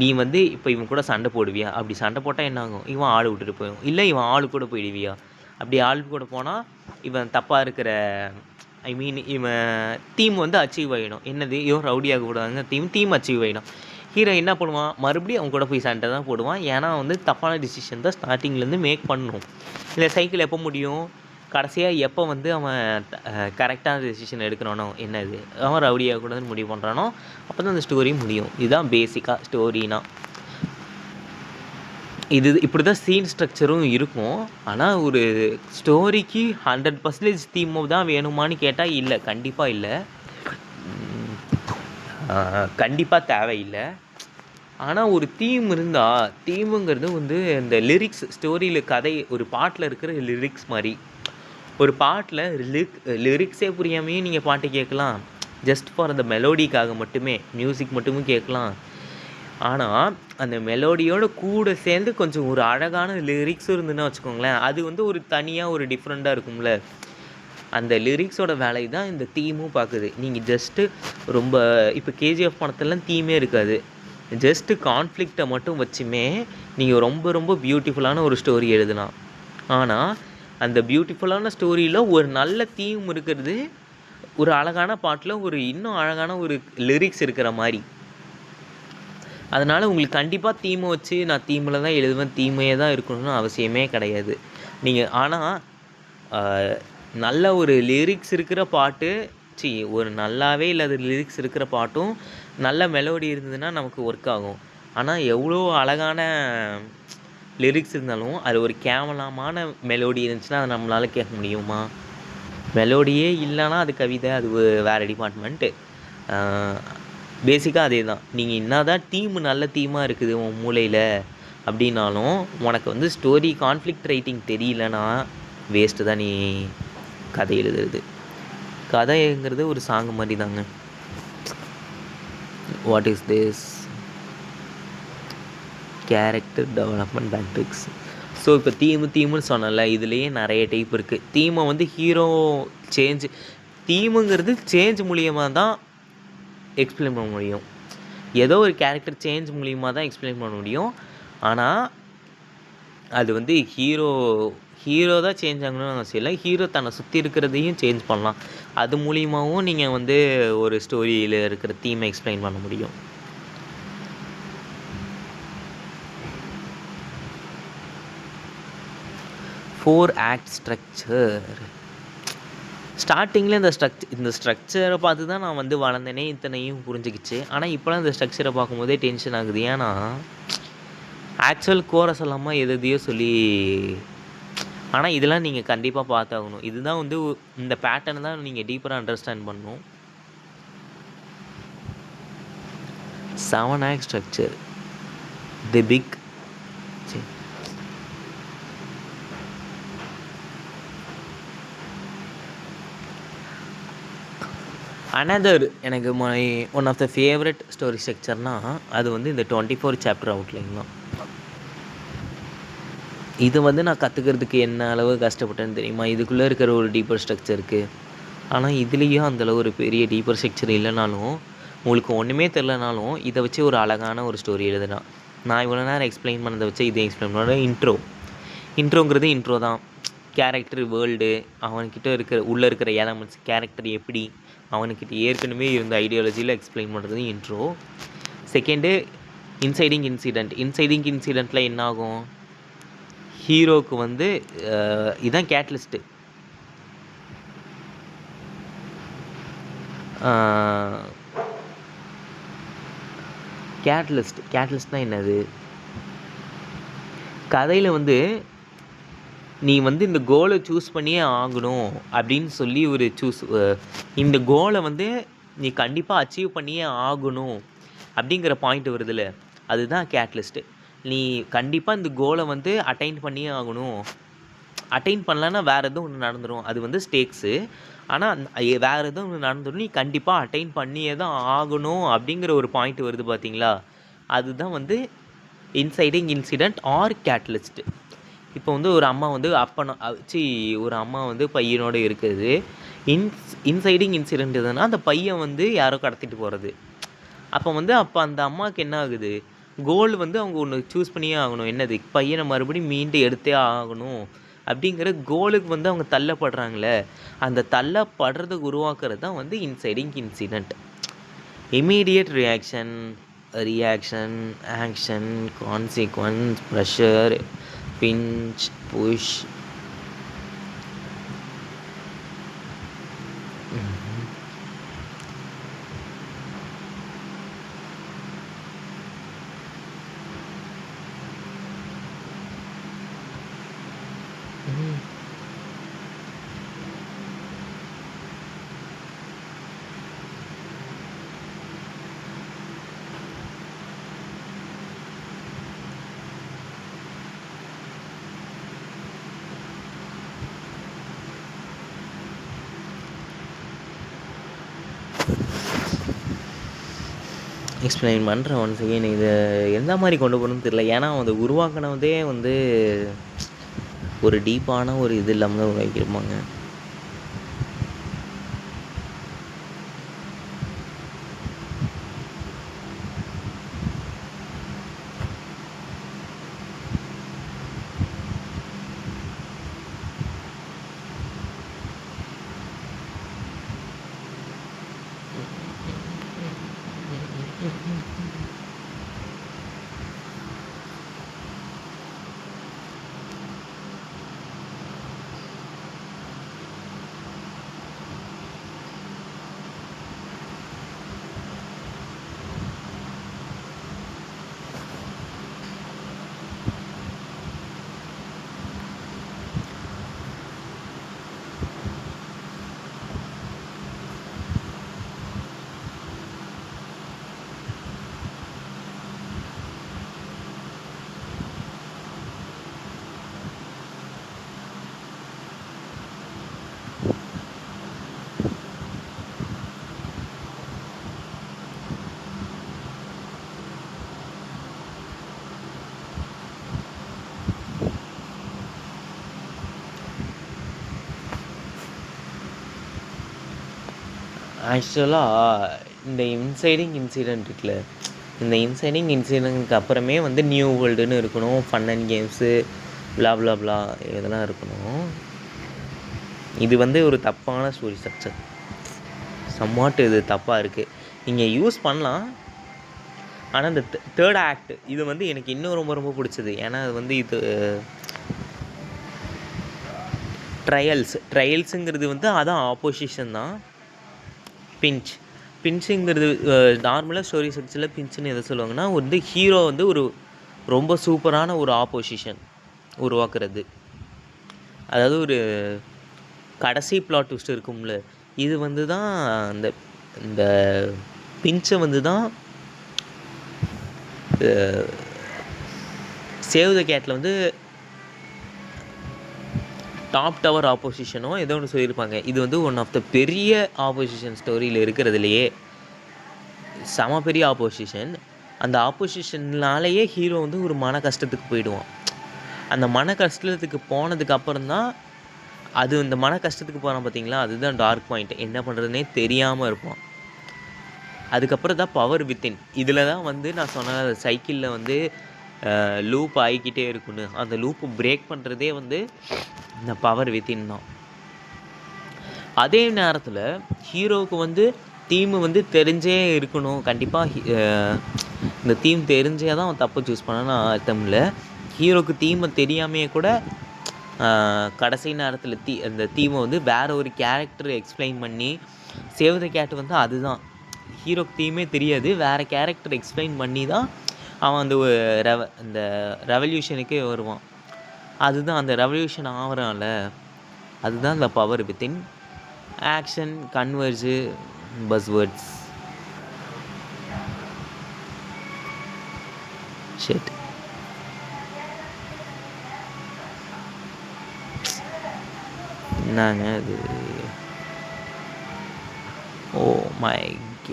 நீ வந்து இப்போ இவன் கூட சண்டை போடுவியா? அப்படி சண்டை போட்டால் என்ன ஆகும்? இவன் ஆள் விட்டுட்டு போயிடும். இல்லை இவன் ஆள் கூட போயிடுவியா? அப்படி ஆள் கூட போனால் இவன் தப்பாக இருக்கிற இவன் தீம் வந்து அச்சீவ் ஆகிடும். என்னது, இவன் ரவுடியாக கூடாதுங்க தீம் அச்சீவ் ஆகிடும். ஹீரோ என்ன பண்ணுவான், மறுபடியும் அவன் கூட போய் சண்டை தான் போடுவான். ஏன்னா வந்து தப்பான டிசிஷன் தான் ஸ்டார்டிங்லேருந்து மேக் பண்ணணும். இல்லை சைக்கிள் எப்போ முடியும், கடைசியாக எப்போ வந்து அவன் கரெக்டான டெசிஷன் எடுக்கிறானோ, என்னது அவன் ரவுடியாக கூடாதுன்னு முடிவு பண்ணுறானோ அப்போ தான் அந்த ஸ்டோரி முடியும். இதுதான் பேசிக்காக ஸ்டோரினா. இப்படி தான் சீன் ஸ்ட்ரக்சரும் இருக்கும். ஆனால் ஒரு ஸ்டோரிக்கு 100% தீம் தான் வேணுமான்னு கேட்டால் இல்லை, கண்டிப்பாக இல்லை, கண்டிப்பாக தேவையில்லை. ஆனால் ஒரு தீம் இருந்தால், தீமுங்கிறது வந்து இந்த லிரிக்ஸ், ஸ்டோரியில் கதை ஒரு பாட்டில் இருக்கிற லிரிக்ஸ் மாதிரி. ஒரு பாட்டில் லிரிக்ஸே புரியாமையே நீங்கள் பாட்டு கேட்கலாம், ஜஸ்ட் ஃபார் அந்த மெலோடிக்காக மட்டுமே, மியூசிக் மட்டுமே கேட்கலாம். ஆனால் அந்த மெலோடியோட கூட சேர்ந்து கொஞ்சம் ஒரு அழகான லிரிக்ஸும் இருந்துன்னா வச்சுக்கோங்களேன், அது வந்து ஒரு தனியாக ஒரு டிஃப்ரெண்ட்டாக இருக்கும்ல. அந்த லிரிக்ஸோட வேலை தான் இந்த தீமும் பார்க்குது. நீங்கள் ஜஸ்ட்டு ரொம்ப இப்போ கேஜிஎஃப் படத்துலலாம் தீமே இருக்காது, ஜஸ்ட்டு கான்ஃப்ளிக்டை மட்டும் வச்சுமே நீங்கள் ரொம்ப ரொம்ப பியூட்டிஃபுல்லான ஒரு ஸ்டோரி எழுதலாம். ஆனால் அந்த பியூட்டிஃபுல்லான ஸ்டோரியில் ஒரு நல்ல தீம் இருக்கிறது, ஒரு அழகான பாட்டில் ஒரு இன்னும் அழகான ஒரு லிரிக்ஸ் இருக்கிற மாதிரி. அதனால் உங்களுக்கு கண்டிப்பாக தீமை வச்சு நான் தீமில் தான் எழுதுவேன், தீமையே தான் இருக்கணும்னு அவசியமே கிடையாது. நீங்கள் ஆனால் நல்ல ஒரு லிரிக்ஸ் இருக்கிற பாட்டு, ஒரு நல்லாவே இல்லாத லிரிக்ஸ் இருக்கிற பாட்டும் நல்ல மெலோடி இருந்ததுன்னா நமக்கு ஒர்க் ஆகும். ஆனால் எவ்வளோ அழகான லிரிக்ஸ் இருந்தாலும் அது ஒரு கேவலமான மெலோடி இருந்துச்சுன்னா அதை நம்மளால் கேட்க முடியுமா? மெலோடியே இல்லைன்னா அது கவிதை, அது வேறு டிபார்ட்மெண்ட்டு. பேசிக்காக அதே தான். நீங்கள் என்ன தான் தீம் நல்ல தீமாக இருக்குது உன் மூளையில் அப்படின்னாலும், உனக்கு வந்து ஸ்டோரி கான்ஃப்ளிக்ட் ரைட்டிங் தெரியலனா வேஸ்ட்டு தான். நீ கதை எழுதுறது. கதைங்கிறது ஒரு சாங் மாதிரி தாங்க. What is this character development matrix. So இப்போ தீமுன்னு சொன்னல, இதுலேயே நிறைய டைப் இருக்குது. தீமை வந்து ஹீரோ சேஞ்ச், தீமுங்கிறது சேஞ்ச் மூலியமாக தான் எக்ஸ்பிளைன் பண்ண முடியும். ஏதோ ஒரு கேரக்டர் சேஞ்ச் மூலியமாக தான் எக்ஸ்பிளைன் பண்ண முடியும். ஆனால் அது வந்து ஹீரோ தான் சேஞ்ச் ஆகணும்னு அவசியம் இல்லை. ஹீரோ தன்னை சுற்றி இருக்கிறதையும் சேஞ்ச் பண்ணலாம். அது மூலியமாகவும் நீங்கள் வந்து ஒரு ஸ்டோரியில் இருக்கிற தீமை எக்ஸ்பிளைன் பண்ண முடியும். Four act structure. ஸ்டார்டிங்கில் இந்த ஸ்ட்ரக்சரை பார்த்து தான் நான் வந்து வளர்ந்தேனே, இத்தனையும் புரிஞ்சுக்கிச்சு. ஆனால் இப்போலாம் இந்த ஸ்ட்ரக்சரை பார்க்கும்போதே டென்ஷன் ஆகுது. ஏன்னா ஆக்சுவல் கோரஸ் இல்லாமல் எதையோ சொல்லி, ஆனால் இதெல்லாம் நீங்கள் கண்டிப்பாக பார்த்தாகணும். இதுதான் வந்து இந்த பேட்டர்ன் தான் நீங்கள் டீப்பராக அண்டர்ஸ்டாண்ட் பண்ணணும். 7 act structure, the big another எனக்கு one of the favourite story ஸ்ட்ரக்சர்னால் அது வந்து இந்த 24 சாப்டர் அவுட்லைன் தான். இது வந்து நான் கற்றுக்கிறதுக்கு என்ன அளவு கஷ்டப்பட்டேன்னு தெரியுமா? இதுக்குள்ளே இருக்கிற ஒரு டீப்பர் ஸ்ட்ரக்சர் இருக்குது. ஆனால் இதுலேயும் அந்தளவு ஒரு பெரிய டீப்பர் ஸ்ட்ரக்சர் இல்லைனாலும், உங்களுக்கு ஒன்றுமே தெரிலனாலும் இதை வச்சு ஒரு அழகான ஒரு ஸ்டோரி எழுதுனா. நான் இவ்வளோ நேரம் எக்ஸ்பிளைன் பண்ணதை வச்சு இதை எக்ஸ்பிளைன் பண்ண இன்ட்ரோங்கிறது இன்ட்ரோ தான். கேரக்டர், வேர்ல்டு, அவன்கிட்ட இருக்கிற உள்ளே இருக்கிற எலமெண்ட்ஸ், கேரக்டர் எப்படி அவனுக்கிட்ட ஏற்கனவே இருந்த ஐடியாலஜியில் எக்ஸ்பிளைன் பண்ணுறது இன்ட்ரோ. செகண்டு இன்சைடிங் இன்சிடெண்ட்டில் என்ன ஆகும்? ஹீரோவுக்கு வந்து இதுதான் கேட்டலிஸ்ட்டு. கேட்டலிஸ்ட்னால் என்னது? கதையில் வந்து நீ வந்து இந்த கோலை சூஸ் பண்ணியே ஆகணும் அப்படின்னு சொல்லி ஒரு இந்த கோலை வந்து நீ கண்டிப்பாக அச்சீவ் பண்ணியே ஆகணும் அப்படிங்கிற பாயிண்ட் வருதுல்ல, அதுதான் கேட்டலிஸ்ட்டு. நீ கண்டிப்பாக இந்த கோலை வந்து அட்டைன் பண்ணியே ஆகணும். அட்டைன் பண்ணலன்னா வேறு எதுவும் ஒன்று நடந்துடும். அது வந்து ஸ்டேக்ஸு. ஆனால் வேறு எதுவும் ஒன்று நடந்துடும், நீ கண்டிப்பாக அட்டைன் பண்ணியே தான் ஆகணும் அப்படிங்கிற ஒரு பாயிண்ட் வருது பார்த்தீங்களா? அதுதான் வந்து இன்சைடிங் இன்சிடெண்ட் ஆர் கேட்டலிஸ்ட்டு. இப்போ வந்து ஒரு அம்மா வந்து ஒரு அம்மா வந்து பையனோடு இருக்குது. இன்சைடிங் இன்சிடெண்ட் எதுனா அந்த பையன் வந்து யாரோ கடத்திட்டு போகிறது. அப்போ அந்த அம்மாவுக்கு என்ன ஆகுது? கோல் வந்து அவங்க ஒன்று சூஸ் பண்ணியே ஆகணும். என்னது? பையனை மறுபடியும் மீண்டும் எடுத்தே ஆகணும் அப்படிங்கிற கோலுக்கு வந்து அவங்க தள்ளப்படுறாங்களே, அந்த தள்ளப்படுறதுக்கு உருவாக்குறது தான் வந்து inciting incident. Immediate reaction, action, consequence, pressure, pinch, push. Explain பண்ணுறேன் ஒன் செகண்ட். இதை எந்த மாதிரி கொண்டு போகணும்னு தெரியல. ஏன்னா அதை உருவாக்கினதே வந்து ஒரு டீப்பான ஒரு இது இல்லாமல் தான் உருவாக்கியிருப்பாங்க. ஆக்சுவலாக இந்த இன்சிடென்ட் இருக்குல்ல, இந்த இன்சிடென்ட்க்கு அப்புறமே வந்து நியூ வேர்ல்டுன்னு இருக்கணும், fun and games blah blah blah இதெல்லாம் இருக்கணும். இது வந்து ஒரு தப்பான ஸ்டோரி ஸ்ட்ரக்சர். சம்வாட் இது தப்பாக இருக்குது. நீங்கள் யூஸ் பண்ணலாம், ஆனால் இந்த தேர்ட் ஆக்ட் இது வந்து எனக்கு இன்னும் ரொம்ப ரொம்ப பிடிச்சது. ஏன்னா அது வந்து இது ட்ரையல்ஸுங்கிறது வந்து அதான் ஆப்போசிஷன் தான். பின்ச்சுங்கிறது நார்மலாக ஸ்டோரி ஸ்ட்ரக்சரில் பின்ச்சுன்னு எதை சொல்லுவாங்கன்னா வந்து ஹீரோ வந்து ஒரு ரொம்ப சூப்பரான ஒரு ஆப்போசிஷன் உருவாக்குறது. அதாவது ஒரு கடைசி பிளாட் ட்விஸ்ட் இருக்கும்ல, இது வந்து தான் அந்த இந்த பின்ச்சை வந்து தான் சேவ் த கேட்டில் வந்து டாப் டவர் ஆப்போசிஷனோ ஏதோ ஒன்று சொல்லியிருப்பாங்க. இது வந்து ஒன் ஆஃப் த பெரிய ஆப்போசிஷன் ஸ்டோரியில் இருக்கிறதுலையே செம பெரிய ஆப்போசிஷன். அந்த ஆப்போசிஷன்னாலேயே ஹீரோ வந்து ஒரு மன கஷ்டத்துக்கு போயிடுவான். அந்த மன கஷ்டத்துக்கு போனதுக்கு அப்புறம் தான் அது இந்த மன கஷ்டத்துக்கு போகிறான் பார்த்தீங்களா, அதுதான் டார்க் பாயிண்ட். என்ன பண்ணுறதுனே தெரியாமல் இருப்பான். அதுக்கப்புறம் தான் பவர் வித்தின். இதில் தான் வந்து நான் சொன்ன சைக்கிளில் வந்து லூப் ஆகிக்கிட்டே இருக்குன்னு, அந்த லூப்பு பிரேக் பண்ணுறதே வந்து இந்த பவர் வித்தின் தான். அதே நேரத்தில் ஹீரோவுக்கு வந்து தீம் வந்து தெரிஞ்சே இருக்கணும். கண்டிப்பாக இந்த தீம் தெரிஞ்சே தான் அவன் தப்பு சூஸ் பண்ணான்னு அர்த்தம் இல்லை. ஹீரோவுக்கு தீமை தெரியாமையே கூட கடைசி நேரத்தில் அந்த தீமை வந்து வேறு ஒரு கேரக்டர் எக்ஸ்பிளைன் பண்ணி சேவ் த கேட் வந்து அதுதான் ஹீரோக்கு தீமே தெரியாது, வேறு கேரக்டர் எக்ஸ்பிளைன் பண்ணி தான் அவன் அந்த இந்த ரெவல்யூஷனுக்கே வருவான். அதுதான் அந்த ரெவல்யூஷன் ஆகிறான்ல, அதுதான் இந்த power within. Action converge buzzwords shit. என்னங்க இது? Oh my God.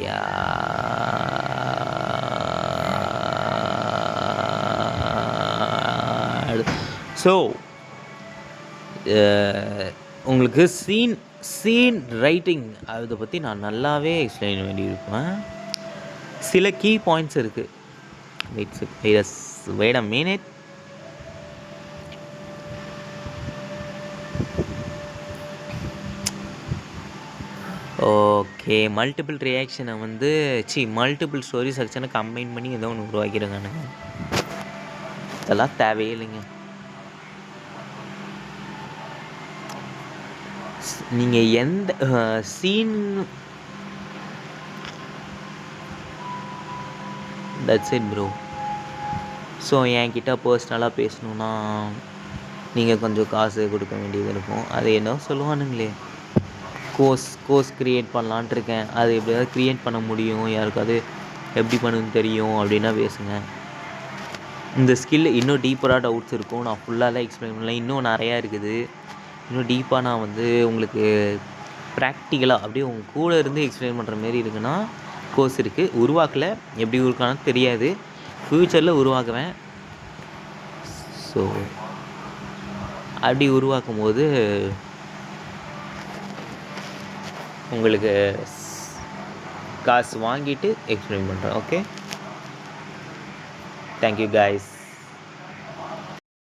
ஸோ உங்களுக்கு சீன் ரைட்டிங் அதை பற்றி நான் நல்லாவே எக்ஸ்பிளைன் வேண்டியிருப்பேன். சில கீ பாயிண்ட்ஸ் இருக்குது. Wait a minute. Okay, multiple ரியாக்ஷனை வந்து மல்டிபிள் ஸ்டோரி செக்ஷனை கம்பைன் பண்ணி ஏதோ ஒன்று உருவாக்கிடுங்க. இதெல்லாம் தேவையே இல்லைங்க. நீங்கள் எந்த scene that's it bro. So என்கிட்ட பர்சனலாக பேசணுன்னா நீங்கள் கொஞ்சம் காசு கொடுக்க வேண்டியது இருக்கும். அது என்ன சொல்லுவானுங்களே, கோர்ஸ் க்ரியேட் பண்ணலான்ட்டு இருக்கேன், அது எப்படியாவது க்ரியேட் பண்ண முடியும், யாருக்காவது எப்படி பண்ணுன்னு தெரியும் அப்படின்னா பேசுங்க. இந்த ஸ்கில் இன்னும் டீப்பராக டவுட்ஸ் இருக்கும், நான் ஃபுல்லாலாம் எக்ஸ்பிளைன் பண்ணல, இன்னும் நிறையா இருக்குது. இன்னும் டீப்பாக நான் வந்து உங்களுக்கு ப்ராக்டிக்கலாக அப்படியே உங்கள் கூட இருந்து எக்ஸ்பிளைன் பண்ணுற மாரி இருக்குன்னா கோர்ஸ் இருக்குது. உருவாக்கலை, எப்படி உருவாக்கணும்னு தெரியாது, ஃப்யூச்சரில் உருவாக்குவேன். ஸோ அப்படி உருவாக்கும் போது உங்களுக்கு காசு வாங்கிட்டு எக்ஸ்பிளைன் பண்ணுறேன். Okay, thank you guys.